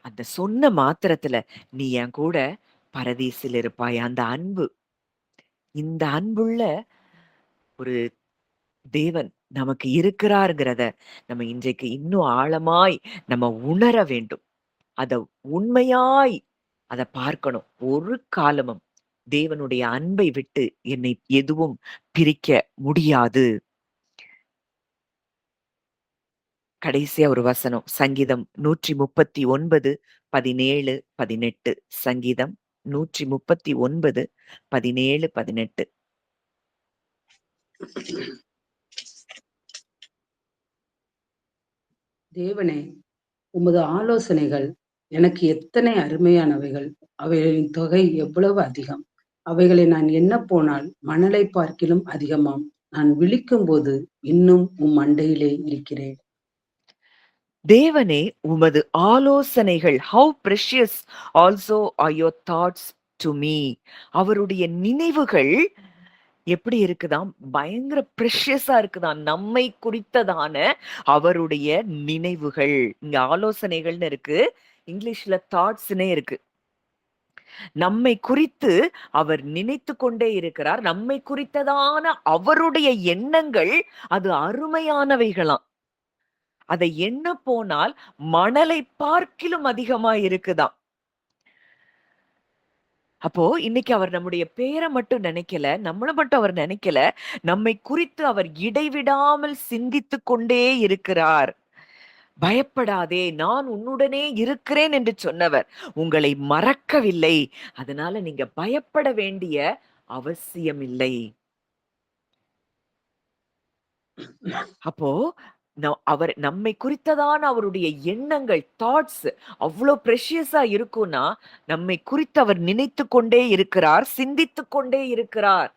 அந்த சொன்ன மாத்திரத்துல நீ என் கூட பரதீசில் இருப்பாய். அந்த அன்பு, இந்த அன்புள்ள ஒரு தேவன் நமக்கு இருக்கிறார்ங்கிறத நம்ம இன்றைக்கு இன்னும் ஆழமாய் நம்ம உணர வேண்டும். அத உண்மையாய் அத பார்க்கணும். ஒரு காலமும் தேவனுடைய அன்பை விட்டு என்னை எதுவும் பிரிக்க முடியாது. கடைசியா ஒரு வசனம். சங்கீதம் 139, 17, 18. சங்கீதம் 139, 17, 18. தேவனே, உமது ஆலோசனைகள் எனக்கு எத்தனை அருமையானவைகள்! அவைகளின் தொகை எவ்வளவு அதிகம்! அவைகளை நான் எண்ணப் போனால் மணலை பார்க்கிலும் அதிகமாம். நான் விழிக்கும்போது இன்னும் உம் அண்டையிலே இருக்கிறேன். தேவனே, உமது ஆலோசனைகள் how precious also are your thoughts to me. அவருடைய நினைவுகள் எப்படி இருக்குதாம்? பயங்கர ப்ரெஷியஸா இருக்குதாம். நம்மை குறித்ததான அவருடைய நினைவுகள். இங்க ஆலோசனைகள்னு இருக்கு. இங்கிலீஷ்ல தாட்ஸ்னே இருக்கு. நம்மை குறித்து அவர் நினைத்துக் கொண்டே இருக்கிறார். நம்மை குறித்ததான அவருடைய எண்ணங்கள் அது அருமையானவைகளாம். அதை எண்ண போனால் மணலை பார்க்கிலும் அதிகமா இருக்குதாம். அப்போ இன்னைக்கு அவர் நம்முடைய பேரை மட்டும் நினைக்கல, நம்மள மட்டும் அவர் நினைக்கல, நம்மை குறித்து அவர் இடைவிடாமல் சிந்தித்துக் கொண்டே இருக்கிறார். பயப்படாதே, நான் உன்னுடனே இருக்கிறேன் என்று சொன்னவர் உங்களை மறக்கவில்லை. அதனால நீங்க பயப்பட வேண்டிய அவசியமில்லை. அப்போ அவர் நம்மை குறித்ததான அவருடைய எண்ணங்கள், தாட்ஸ் அவ்வளோ ப்ரெஷியஸா இருக்கும்னா, நம்மை குறித்து அவர் நினைத்துக் கொண்டே இருக்கிறார், சிந்தித்துக் கொண்டே இருக்கிறார்.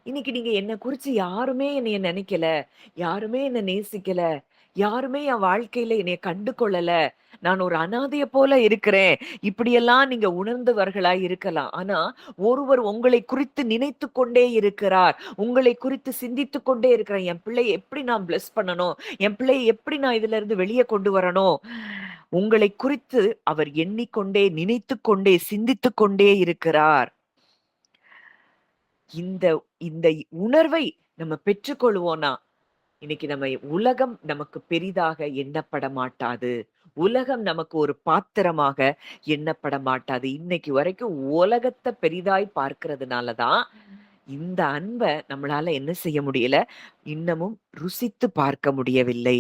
இன்னைக்கு நீங்க என்ன குறிச்சு யாருமே என்னைய நினைக்கல. யாருமே என்ன நேசிக்கல. யாருமே என் வாழ்க்கையில என்னைய கண்டு கொள்ளல. நான் ஒரு அனாதைய போல இருக்கிறேன். இப்படியெல்லாம் நீங்க உணர்ந்தவர்களாய் இருக்கலாம். ஆனா, ஒருவர் உங்களை குறித்து நினைத்துக் கொண்டே இருக்கிறார். உங்களை குறித்து சிந்தித்துக் கொண்டே இருக்கிறார். என் பிள்ளைய எப்படி நான் பிளெஸ் பண்ணணும்? என் பிள்ளைய எப்படி நான் இதிலிருந்து வெளிய கொண்டு வரணும்? உங்களை குறித்து அவர் எண்ணிக்கொண்டே, நினைத்துக் கொண்டே, சிந்தித்துக் கொண்டே இருக்கிறார். இந்த இந்த உணர்வை நம்ம பெற்றுக்கொள்வோம்னா, இன்னைக்கு நம்ம உலகம் நமக்கு பெரிதாக எண்ணப்பட மாட்டாது. உலகம் நமக்கு ஒரு பாத்திரமாக எண்ணப்பட மாட்டாது. இன்னைக்கு வரைக்கும் உலகத்த பெரிதாய் பார்க்கிறதுனால தான், இந்த அன்ப நம்மளால என்ன செய்ய முடியல? இன்னமும் ருசித்து பார்க்க முடியவில்லை.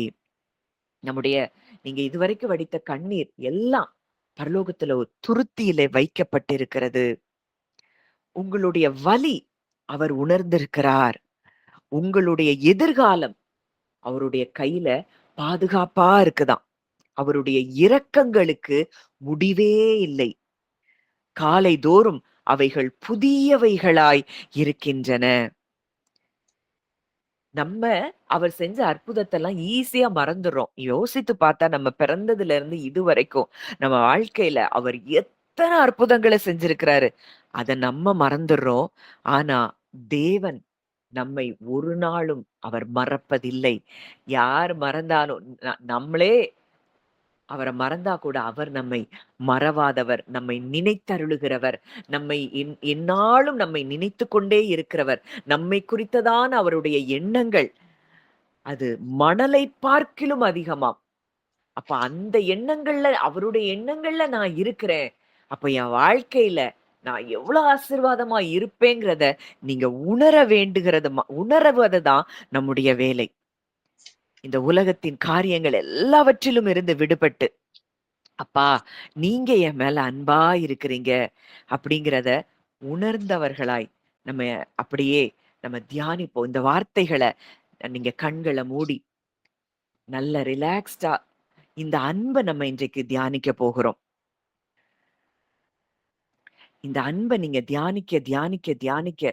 நம்முடைய நீங்க இதுவரைக்கும் வடித்த கண்ணீர் எல்லாம் பரலோகத்துல ஒரு துருத்தியிலே வைக்கப்பட்டிருக்கிறது. உங்களுடைய வலி அவர் உணர்ந்திருக்கிறார். உங்களுடைய எதிர்காலம் அவருடைய கையில பாதுகாப்பா இருக்குதாம். அவருடைய இரக்கங்களுக்கு முடிவே இல்லை. காலைதோறும் அவைகள் புதியவைகளாய் இருக்கின்றன. நம்ம அவர் செஞ்ச அற்புதத்தெல்லாம் ஈஸியா மறந்துர்றோம். யோசித்து பார்த்தா நம்ம பிறந்ததுல இருந்து இதுவரைக்கும் நம்ம வாழ்க்கையில அவர் எத்தன அற்புதங்கள செஞ்சிருக்கிறாரு. அத நம்ம மறந்துர்றோம். ஆனா தேவன் நம்மை ஒரு நாளும் அவர் மறப்பதில்லை. யார் மறந்தாலும் நம்மளே அவர மறந்தா கூட அவர் நம்மை மறவாதவர், நம்மை நினைத்தருளுகிறவர், நம்மை எந்நாளும் நம்மை நினைத்துக் கொண்டே இருக்கிறவர், நம்மை குறித்ததான அவருடைய எண்ணங்கள், அது மணலை பார்க்கிலும் அதிகமாம். அப்ப அந்த எண்ணங்கள்ல அவருடைய எண்ணங்கள்ல நான் இருக்கிறேன். அப்ப என் வாழ்க்கையில நான் எவ்வளவு ஆசீர்வாதமா இருப்பேங்கிறத நீங்க உணர வேண்டுகிறது உணர்வது தான் நம்முடைய வேலை. இந்த உலகத்தின் காரியங்கள் எல்லாவற்றிலும் இருந்து விடுபட்டு, அப்பா நீங்க என் மேல அன்பா இருக்கிறீங்க அப்படிங்கிறத உணர்ந்தவர்களாய் நம்ம அப்படியே நம்ம தியானிப்போம். இந்த வார்த்தைகள நீங்க கண்கள மூடி நல்ல ரிலாக்ஸ்டா இந்த அன்ப நம்ம இன்றைக்கு தியானிக்க போகிறோம். இந்த அன்ப நீங்க தியானிக்க, தியானிக்க, தியானிக்க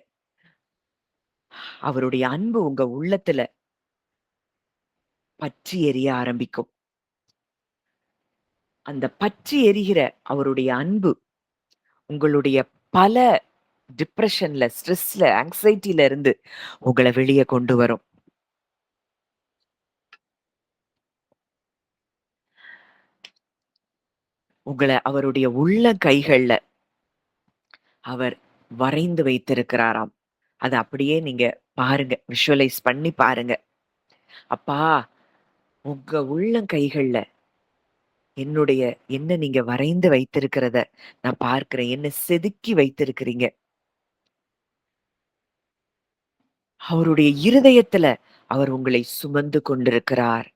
அவருடைய அன்பு உங்க உள்ளத்துல பற்றி எரிய ஆரம்பிக்கும். அந்த பற்றி எரிகிற அவருடைய அன்பு உங்களுடைய பல டிப்ரஷன்ல, ஸ்ட்ரெஸ்ல, ஆங்ஸைட்டில இருந்து உங்கள வெளிய கொண்டு வரும். உங்கள அவருடைய உள்ளங்கைகள்ல அவர் வரைந்து வைத்திருக்கிறாராம். அத அப்படியே நீங்க பாருங்க. விஷுவலைஸ் பண்ணி பாருங்க. அப்பா, உங்க உள்ளங்கைகள்ல என்ன நீங்க வரைந்து வைத்திருக்கிறத நான் பார்க்கிறேன். என்ன செதுக்கி வைத்திருக்கிறீங்க. அவருடைய இருதயத்துல அவர் உங்களை சுமந்து கொண்டிருக்கிறார்.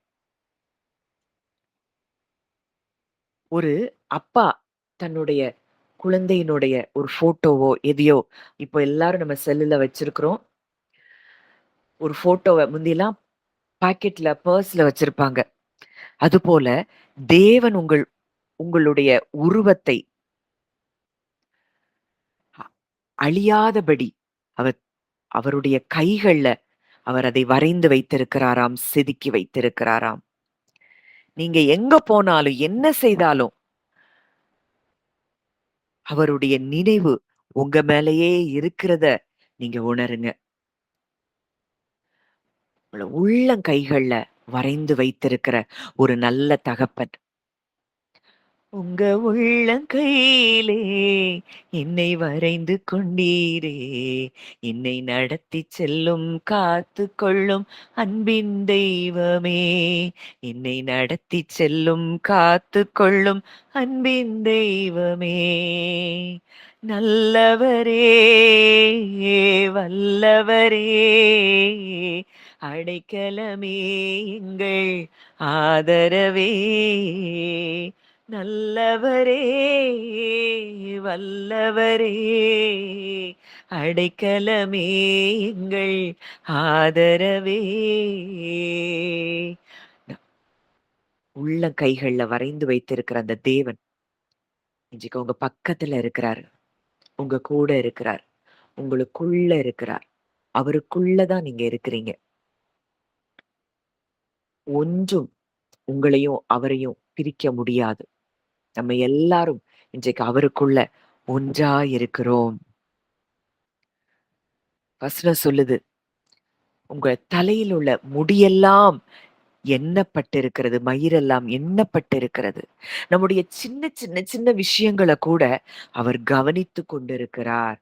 ஒரு அப்பா தன்னுடைய குழந்தையினுடைய ஒரு ஃபோட்டோவோ, எதையோ இப்போ எல்லாரும் நம்ம செல்லுல வச்சிருக்கிறோம். ஒரு ஃபோட்டோவ முந்திலாம் பாக்கெட்ல, பர்ஸ்ல வச்சிருப்பாங்க. அதுபோல தேவன் உங்களுடைய உருவத்தை அ அழியாதபடி அவர் அவருடைய கைகள்ல அவர் அதை வரைந்து வைத்திருக்கிறாராம், செதுக்கி வைத்திருக்கிறாராம். நீங்க எங்க போனாலும், என்ன செய்தாலும் அவருடைய நினைவு உங்க மேலேயே இருக்கிறத நீங்க உணருங்க. உங்கள உள்ளங்கைகள்ல வரைந்து வைத்திருக்கிற ஒரு நல்ல தகப்பன். உங்க உள்ளங்கையிலே என்னை வரைந்து கொண்டீரே, என்னை நடத்தி செல்லும் காத்து கொள்ளும் அன்பின் தெய்வமே, என்னை நடத்தி செல்லும் காத்து கொள்ளும் அன்பின் தெய்வமே, நல்லவரே வல்லவரே அடைக்கலமே எங்கள் ஆதரவே, நல்லவரே வல்லவரே அடைக்கலமே எங்கள் ஆதரவே. உள்ளங்கைகள்ல வரைந்து வைத்திருக்கிற அந்த தேவன் இன்றைக்கு உங்க பக்கத்துல இருக்கிறாரு. உங்க கூட இருக்கிறார். உங்களுக்குள்ள இருக்கிறார். அவருக்குள்ள தான் நீங்க இருக்கிறீங்க. ஒன்றும் உங்களையும், அவரையும் பிரிக்க முடியாது. நம்ம எல்லாரும் இன்றைக்கு அவருக்குள்ள ஒன்றா இருக்கிறோம். வசனம் சொல்லுது, உங்க தலையில் உள்ள முடியெல்லாம் எண்ணப்பட்டிருக்கிறது. மயிரெல்லாம் எண்ணப்பட்டிருக்கிறது. நம்முடைய சின்ன, சின்ன, சின்ன விஷயங்கள கூட அவர் கவனித்துக் கொண்டிருக்கிறார்.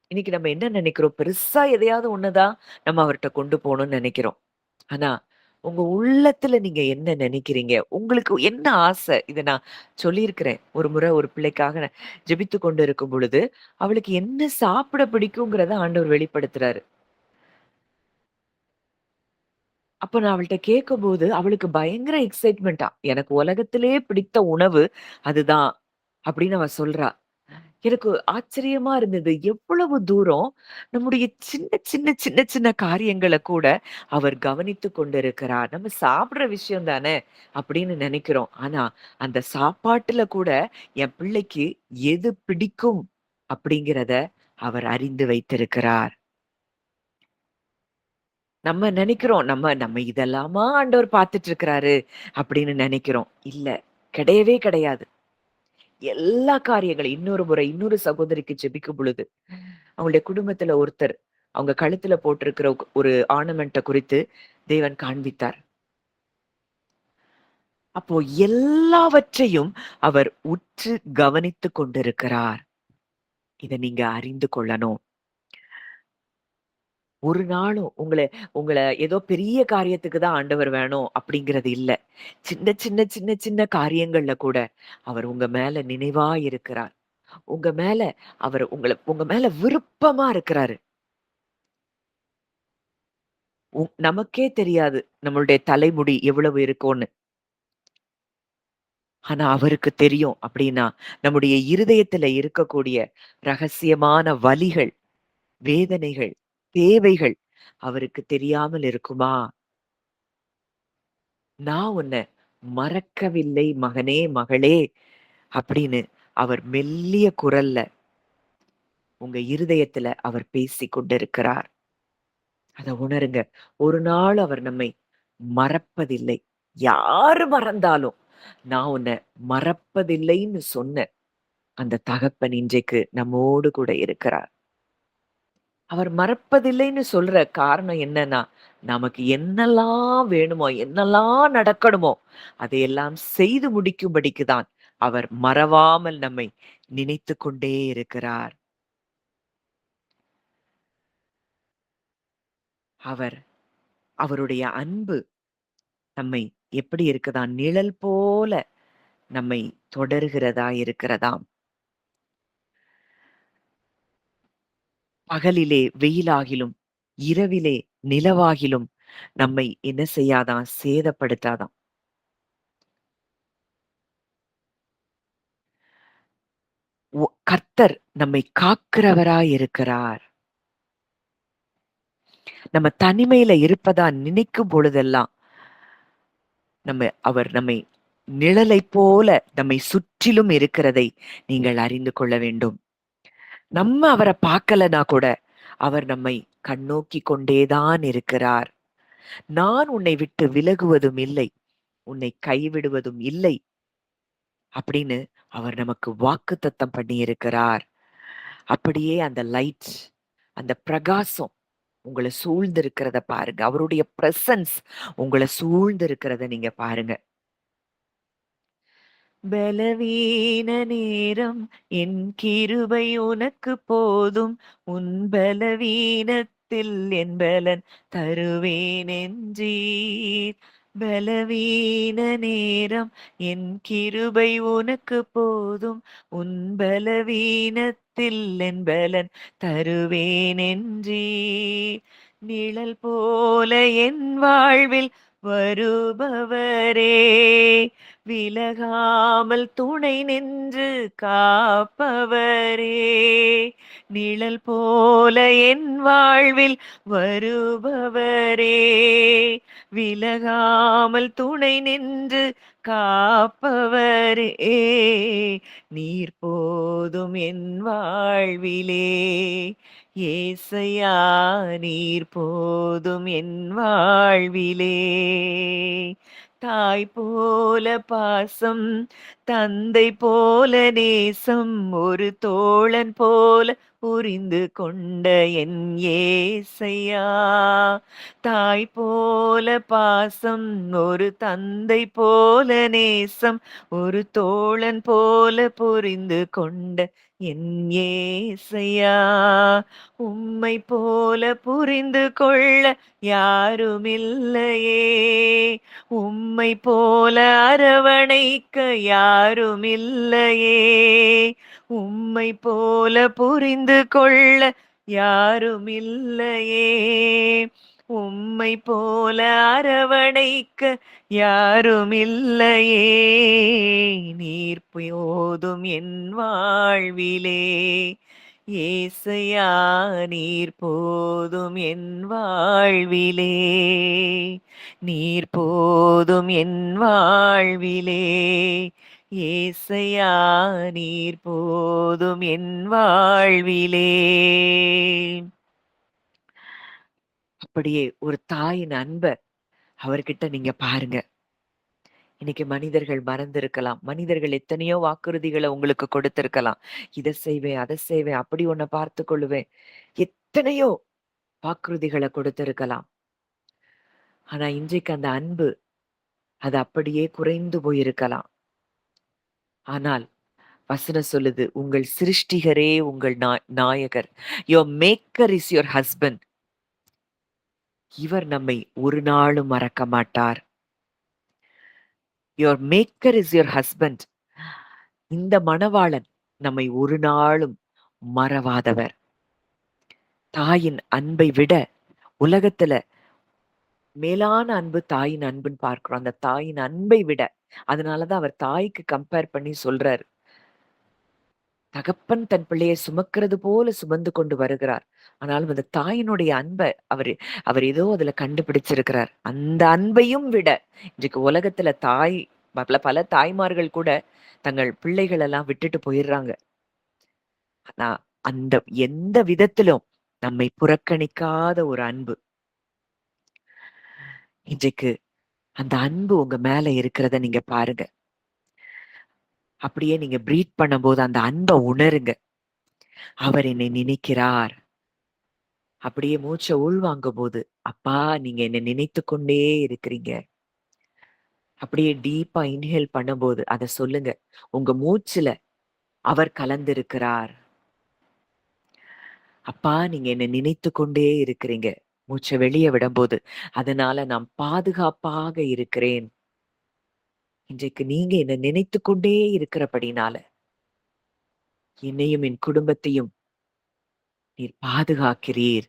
இன்னைக்கு நம்ம என்ன நெனைக்கிறோம்? பெருசா எதையாவது ஒண்ணு தான் நம்ம அவர்ட்ட கொண்டு போணும்னு நெனைக்கிறோம். ஆனா, உங்க உள்ளத்துல நீங்க என்ன நெனைக்கிறீங்க? உங்களுக்கு என்ன ஆசை? இத நான் சொல்லியிருக்கிறேன். ஒரு முறை ஒரு பிள்ளைக்காக நான் ஜெபித்துக் கொண்டு இருக்கும் பொழுது, அவளுக்கு என்ன சாப்பிட பிடிக்குங்கிறத ஆண்டவர் வெளிப்படுத்துறாரு. அப்ப நான் அவள்ட்ட கேட்கும்போது, அவளுக்கு பயங்கர எக்ஸைட்மென்ட்டா. எனக்கு உலகத்திலேயே பிடித்த உணவு அதுதான். அப்படின்னு அவ சொல்றா. எனக்கு ஆச்சரியமா இருந்தது. எவ்வளவு தூரம் நம்முடைய சின்ன, சின்ன, சின்ன, சின்ன காரியங்கள கூட அவர் கவனித்துக் கொண்டிருக்கிறார். நம்ம சாப்பிடுற விஷயம் தானே அப்படின்னு நெனைக்கிறோம். ஆனா, அந்த சாப்பாட்டுல கூட என் பிள்ளைக்கு எது பிடிக்கும் அப்படிங்கிறத அவர் அறிந்து வைத்திருக்கிறார். நம்ம நெனைக்கிறோம், நம்ம நம்ம இதெல்லாமா ஆண்டவர் பார்த்துட்டு இருக்கிறாரு அப்படின்னு நெனைக்கிறோம். இல்ல, கிடையவே கிடையாது. எல்லா காரியங்களையும் இன்னொரு முறை இன்னொரு சகோதரிக்கு ஜெபிக்கும் பொழுது, அவங்களுடைய குடும்பத்துல ஒருத்தர், அவங்க கழுத்துல போட்டிருக்கிற ஒரு ஆர்னமென்ட்ட குறித்து தேவன் காண்பித்தார். அப்போ எல்லாவற்றையும் அவர் உற்று கவனித்துக் கொண்டிருக்கிறார். இத நீங்க அறிந்து கொள்ளணும். ஒரு நாளும் உங்கள உங்கள ஏதோ பெரிய காரியத்துக்கு தான் ஆண்டவர் வேணும் அப்படிங்கிறது இல்ல. சின்ன சின்ன சின்ன சின்ன காரியங்கள்ல கூட அவர் உங்க மேல நினைவா இருக்கிறார். உங்க மேல அவர் உங்க மேல விருப்பமா இருக்கிறாரு. நமக்கே தெரியாது நம்மளுடைய தலைமுடி எவ்வளவு இருக்கும்னு. ஆனா அவருக்கு தெரியும் அப்படின்னா, நம்முடைய இருதயத்துல இருக்கக்கூடிய ரகசியமான வலிகள், வேதனைகள், தேவைகள் அவருக்கு தெரியாமல் இருக்குமா? நான் உன்ன மறக்கவில்லை மகனே, மகளே அப்படின்னு அவர் மெல்லிய குரல்ல உங்க இருதயத்துல அவர் பேசிக் கொண்டிருக்கிறார். அத உணருங்க. ஒரு நாள் அவர் நம்மை மறப்பதில்லை. யாரு மறந்தாலும், நான் உன்ன மறப்பதில்லைன்னு சொன்ன அந்த தகப்பன் இன்றைக்கு நம்மோடு கூட இருக்கிறார். அவர் மறப்பதில்லைன்னு சொல்ற காரணம் என்னன்னா, நமக்கு என்னெல்லாம் வேணுமோ, என்னெல்லாம் நடக்கணுமோ, அதையெல்லாம் செய்து முடிக்கும்படிக்கு தான் அவர் மறவாமல் நம்மை நினைத்துக் கொண்டே இருக்கிறார். அவர் அவருடைய அன்பு நம்மை எப்படி இருக்குதாம், நிழல் போல நம்மை தொடர்கிறதா இருக்கிறதாம். பகலிலே வெயிலாகிலும், இரவிலே நிலவாகிலும் நம்மை என்ன செய்யாதாம், சேதப்படுத்தாதாம். கர்த்தர் நம்மை காக்கிறவராய் இருக்கிறார். நம்ம தனிமையில இருப்பதா நினைக்கும் பொழுதெல்லாம், அவர் நம்மை நிழலைப் போல நம்மை சுற்றிலும் இருக்கிறதை நீங்கள் அறிந்து கொள்ள வேண்டும். நம்ம அவர பார்க்கலனா கூட, அவர் நம்மை கண்ணோக்கிக் கொண்டே தான் இருக்கிறார். நான் உன்னை விட்டு விலகுவதும் இல்லை. உன்னை கைவிடுவதும் இல்லை. அப்படின்னு அவர் நமக்கு வாக்குத்தத்தம் பண்ணியிருக்கிறார். அப்படியே அந்த லைட், அந்த பிரகாசம் உங்கள சூழ்ந்து இருக்கிறத பாருங்க. அவருடைய பிரசன்ஸ் உங்கள சூழ்ந்து இருக்கிறத நீங்க பாருங்க. பலவீன நேரம் என் கிருபை உனக்கு போதும். உன் பலவீனத்தில் என் பலன் தருவேன் என்றீர். பலவீன நேரம் என் கிருபை உனக்கு போதும். உன் பலவீனத்தில் என் பலன் தருவேன் என்றீர். நிழல் போல என் வாழ்வில் வருபவரே, விலகாமல் துணை நின்று காப்பவரே, நிழல் போல என் வாழ்வில் வருபவரே, விலகாமல் துணை நின்று காப்பவரே, நீர் போதும் என் வாழ்விலே, ஏசையா நீர் போதும் என் வாழ்விலே. தாய் போல பாசம், தந்தை போல நேசம், ஒரு தோழன் போல புரிந்து கொண்ட என் ஏசையா. தாய் போல பாசம், ஒரு தந்தை போல நேசம், ஒரு தோழன் போல புரிந்து கொண்ட என் ஏசையா. உம்மை போல புரிந்து கொள்ள யாருமில்லையே, உம்மை போல அரவணைக்க யாருமில்லையே, உம்மை போல புரிந்து கொள்ள யாருமில்லையே, உம்மை போல அரவணைக்க யாருமில்லையே. நீர் போதும் என் வாழ்விலே. ஏசையா நீர் போதும் என் வாழ்விலே. நீர் போதும் என் வாழ்விலே. ஏசையா நீர் போதும் என் வாழ்விலே. அப்படியே ஒரு தாயின் அன்ப அவர்கிட்ட நீங்க பாருங்க. இன்னைக்கு மனிதர்கள் மறந்திருக்கலாம். மனிதர்கள் எத்தனையோ வாக்குறுதிகள உங்களுக்கு கொடுத்திருக்கலாம். இத செய்வேன், அத செய்வேன், அப்படி உன்ன பார்த்துக் கொள்ளுவேன். எத்தனையோ வாக்குறுதிகள கொடுத்திருக்கலாம். ஆனா இன்றைக்கு அந்த அன்பு அது அப்படியே குறைந்து போயிருக்கலாம். ஆனால் வசனம் சொல்லுது, உங்கள் சிருஷ்டிகரே உங்கள் நாயகர். Your maker is your husband. இவர் நம்மை ஒரு நாளும் மறக்க மாட்டார். Your maker is your husband. இந்த மணவாளன் நம்மை ஒரு நாளும் மறவாதவர். தாயின் அன்பை விட உலகத்துல மேலான அன்பு தாயின் அன்புன்னு பார்க்கிறோம். அந்த தாயின் அன்பை விட அதனாலதான் அவர் தாய்க்கு கம்பேர் பண்ணி சொல்றாரு. தகப்பன் தன் பிள்ளையை சுமக்கிறது போல சுமந்து கொண்டு வருகிறார். ஆனாலும் அந்த தாயினுடைய அன்பை அவர் ஏதோ அதுல கண்டுபிடிச்சிருக்கிறார். அந்த அன்பையும் விட இன்றைக்கு உலகத்துல பல தாய்மார்கள் கூட தங்கள் பிள்ளைகள் எல்லாம் விட்டுட்டு போயிடுறாங்க. ஆனா அந்த எந்த விதத்திலும் நம்மை புறக்கணிக்காத ஒரு அன்பு. இன்றைக்கு அந்த அன்பு உங்க மேல இருக்கிறத நீங்க பாருங்க. அப்படியே நீங்க பிரீத் பண்ணும்போது அந்த அன்பை உணருங்க. அவர் என்னை நினைக்கிறார். அப்படியே மூச்சை உள்வாங்கும் போது, அப்பா நீங்க என்ன நினைத்து கொண்டே இருக்கிறீங்க. அப்படியே டீப்பா இன்ஹேல் பண்ணும்போது அத சொல்லுங்க. உங்க மூச்சுல அவர் கலந்திருக்கிறார். அப்பா நீங்க என்ன நினைத்து கொண்டே இருக்கிறீங்க. மூச்சை வெளியே விடும்போது, அதனால நான் பாதுகாப்பாக இருக்கிறேன். இன்றைக்கு நீங்க என்ன நினைத்து கொண்டே இருக்கிறபடினால என்னையும் என் குடும்பத்தையும் நீர் பாதுகாக்கிறீர்.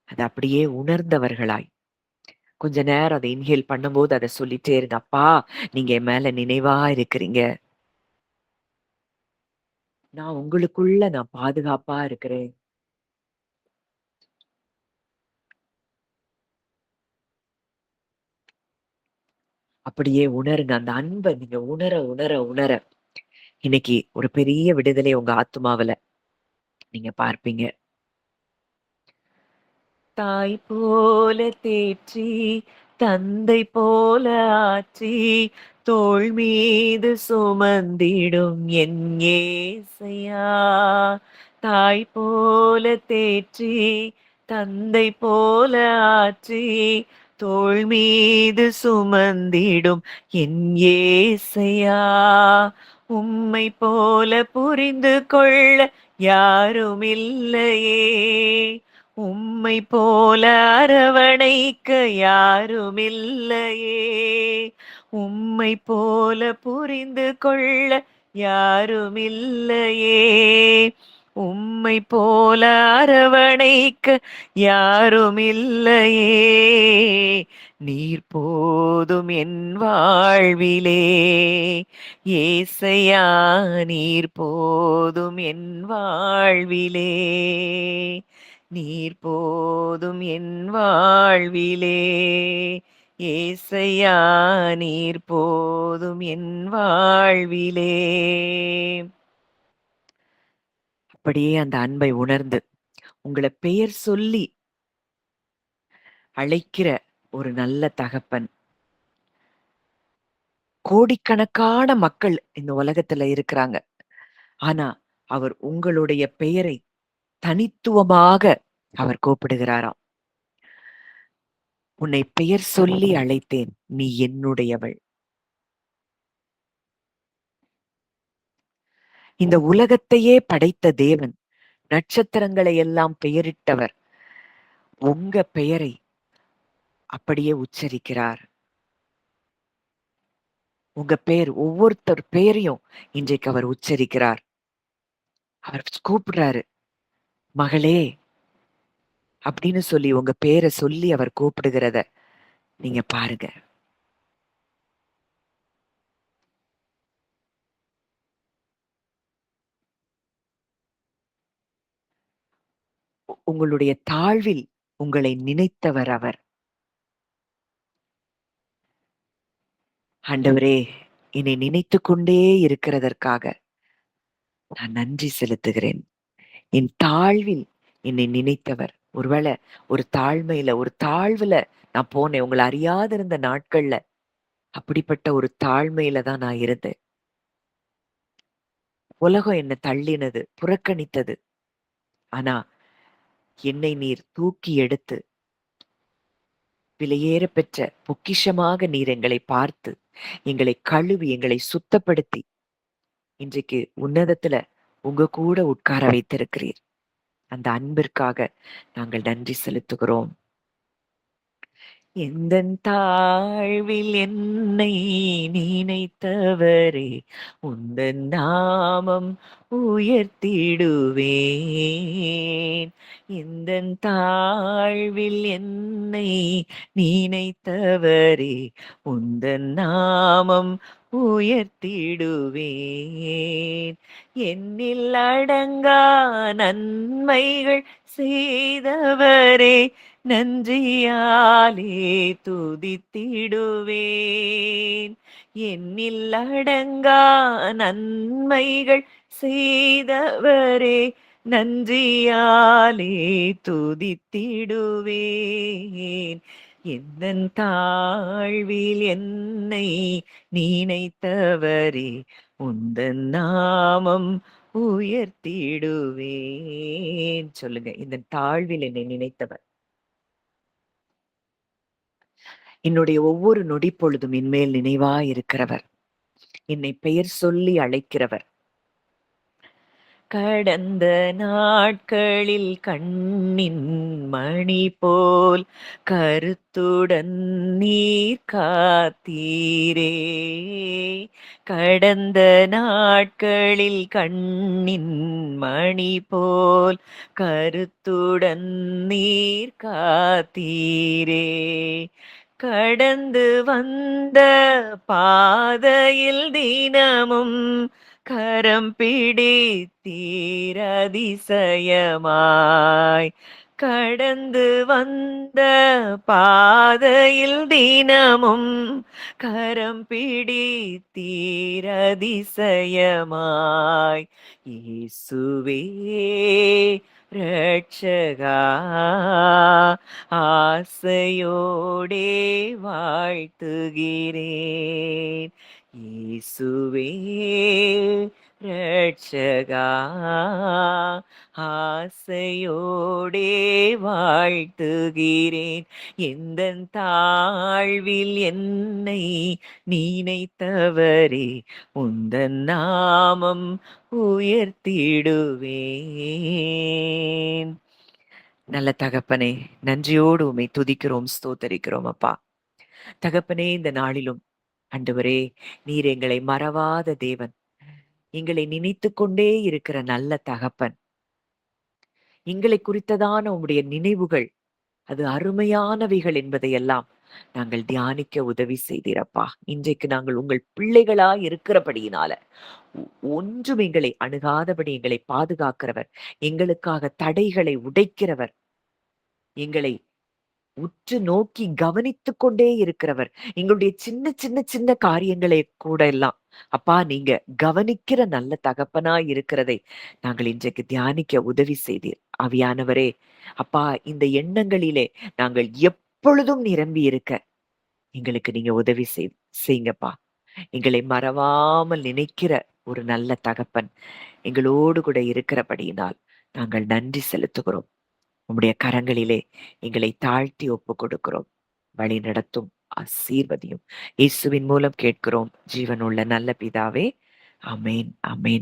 அது அப்படியே உணர்ந்தவர்களாய் கொஞ்ச நேரம் அதை இன்ஹேல் பண்ணும்போது அதை சொல்லிட்டே இருங்க. அப்பா நீங்க என் மேல நினைவா இருக்கிறீங்க. நான் உங்களுக்குள்ள நான் பாதுகாப்பா இருக்கிறேன். அப்படியே உணருங்க. அந்த அன்பை நீங்க உணர உணர உணர இன்னைக்கு ஒரு பெரிய விடுதலை உங்க ஆத்துமாவுல நீங்க பார்ப்பீங்க. தாய் போல தேற்றி, தந்தை போல ஆற்றி, தோள் மீது சுமந்திடும் என் ஏசையா. தாய் போல தேற்றி, தந்தை போல ஆற்றி, தோள் மீது சுமந்திடும் என் ஏசையா. உம்மை போல புரிந்து கொள்ள யாருமில்லையே, உம்மை போல அரவணைக்க யாருமில்லையே, உம்மை போல புரிந்து கொள்ள யாருமில்லையே, உம்மை போல அரவணைக்க யாருமில்லையே. நீர் போதும் என் வாழ்விலே. ஏசையா நீர் போதும் என் வாழ்விலே. நீர் போதும் என் வாழ்விலே. ஏசையா நீர் போதும் என் வாழ்விலே. அப்படியே அந்த அன்பை உணர்ந்து உங்கள பெயர் சொல்லி அழைக்கிற ஒரு நல்ல தகப்பன். கோடிக்கணக்கான மக்கள் இந்த உலகத்துல இருக்கிறாங்க. ஆனா, அவர் உங்களுடைய பெயரை தனித்துவமாக அவர் கூப்பிடுகிறாராம். "உன்னை பெயர் சொல்லி அழைத்தேன். நீ என்னுடையவள்." இந்த உலகத்தையே படைத்த தேவன், நட்சத்திரங்களை எல்லாம் பெயரிட்டவர், உங்க பெயரை அப்படியே உச்சரிக்கிறார். உங்க பெயர் ஒவ்வொருத்தர் பெயரையும் இன்றைக்கு அவர் உச்சரிக்கிறார். அவர் கூப்பிடுறாரு, "மகளே" அப்படின்னு சொல்லி உங்க பேர சொல்லி அவர் கூப்பிடுகிறத நீங்க பாருங்க. உங்களுடைய தாழ்வில் உங்களை நினைத்தவர் அவர். ஆண்டவரே, என்னை நினைத்துக் கொண்டே இருக்கிறதற்காக நான் நன்றி செலுத்துகிறேன். என் தாழ்வில் என்னை நினைத்தவர். ஒருவேளை ஒரு தாழ்மையில, ஒரு தாழ்வுல நான் போனேன். உங்கள அறியாத இருந்த நாட்கள்ல, அப்படிப்பட்ட ஒரு தாழ்மையில தான் நான் இருந்தேன். உலகம் என்ன தள்ளினது, புறக்கணித்தது. ஆனா, என்னை நீர் தூக்கி எடுத்து, விலையேற பெற்ற பொக்கிஷமாக நீர் எங்களை பார்த்து, எங்களை கழுவி, எங்களை சுத்தப்படுத்தி, இன்றைக்கு உன்னதத்துல உங்க கூட உட்கார வைத்திருக்கிறீர். அந்த அன்பிற்காக நாங்கள் நன்றி செலுத்துகிறோம். எந்தன் தாழ்வில் என்னை நினைத்தவரே, உந்தன் நாமம் உயர்த்திடுவேன். எந்தன் தாழ்வில் என்னை நினைத்தவரே, உந்தன் நாமம் உயர்த்திடுவேன். என்னில் அடங்கா நன்மைகள் செய்தவரே, நன்றியாலே துதித்திடுவேன். என்னில் அடங்கா நன்மைகள் செய்தவரே, நன்றியாலே துதித்திடுவேன். எந்தன் தாழ்வில் என்னை நினைத்தவரே, உந்தன் நாமம் உயர்த்திடுவேன். சொல்லுங்க, இந்த தாழ்வில் என்னை நினைத்தவர் என்னுடைய ஒவ்வொரு நொடி பொழுதும் என்மேல் நினைவாயிருக்கிறவர். என்னை பெயர் சொல்லி அழைக்கிறவர். கடந்த நாட்களில் கண்ணின் மணி போல் கருத்துடன் நீர் காத்தீரே. கடந்த நாட்களில் கண்ணின் மணி போல் கருத்துடன் நீர் காத்தீரே. கடந்து வந்த பாதையில் தினமும் கரம் பிடித்தீர் அதிசயமாய். கடந்து வந்த பாதையில் தினமும் கரம் பிடித்தீர் அதிசயமாய். இயேசுவே ரட்சகா, ஆசையோடே வாழ்த்துகிறேன். இயேசுவே ரட்சகா, ஆசையோடே வாழ்த்துகிறேன். எந்தன் தாழ்வில் என்னை நினைத்தவரே, உந்தன் நாமம் உயர்த்திடுவேன். நல்ல தகப்பனே, நன்றியோடு உம்மை துதிக்கிறோம், ஸ்தோத்தரிக்கிறோம் அப்பா. தகப்பனே, இந்த நாளிலும் ஆண்டவரே, நீர் எங்களை மறவாத தேவன். எங்களை நினைத்துக் கொண்டே இருக்கிற நல்ல தகப்பன். எங்களை குறித்ததான உம்முடைய நினைவுகள், அது அருமையானவைகள் என்பதையெல்லாம் நாங்கள் தியானிக்க உதவி செய்தீரப்பா. இன்றைக்கு நாங்கள் உங்கள் பிள்ளைகளாய் இருக்கிறபடியினால, ஒன்றும் எங்களை அணுகாதபடி எங்களை பாதுகாக்கிறவர், எங்களுக்காக தடைகளை உடைக்கிறவர், எங்களை உற்று நோக்கி கவனித்துக் கொண்டே இருக்கிறவர். எங்களுடைய சின்ன சின்ன சின்ன காரியங்களை கூட எல்லாம் அப்பா நீங்க கவனிக்கிற நல்ல தகப்பனாய் இருக்கிறதை நாங்கள் இன்றைக்கு தியானிக்க உதவி செய்தீர். ஆவியானவரே, அப்பா இந்த எண்ணங்களிலே நாங்கள் எப்பொழுதும் நிரம்பி இருக்க எங்களுக்கு நீங்க உதவி செய்யுங்கப்பா. எங்களை மறவாமல் நினைக்கிற ஒரு நல்ல தகப்பன் எங்களோடு கூட இருக்கிறபடியினால் நாங்கள் நன்றி செலுத்துகிறோம். உம்முடைய கரங்களிலே எங்களை தாழ்த்தி ஒப்புக் கொடுக்கிறோம். வழி நடத்தும், ஆசீர்வதியும். இயேசுவின் மூலம் கேட்கிறோம் ஜீவனுள்ள நல்ல பிதாவே. ஆமென், ஆமென்.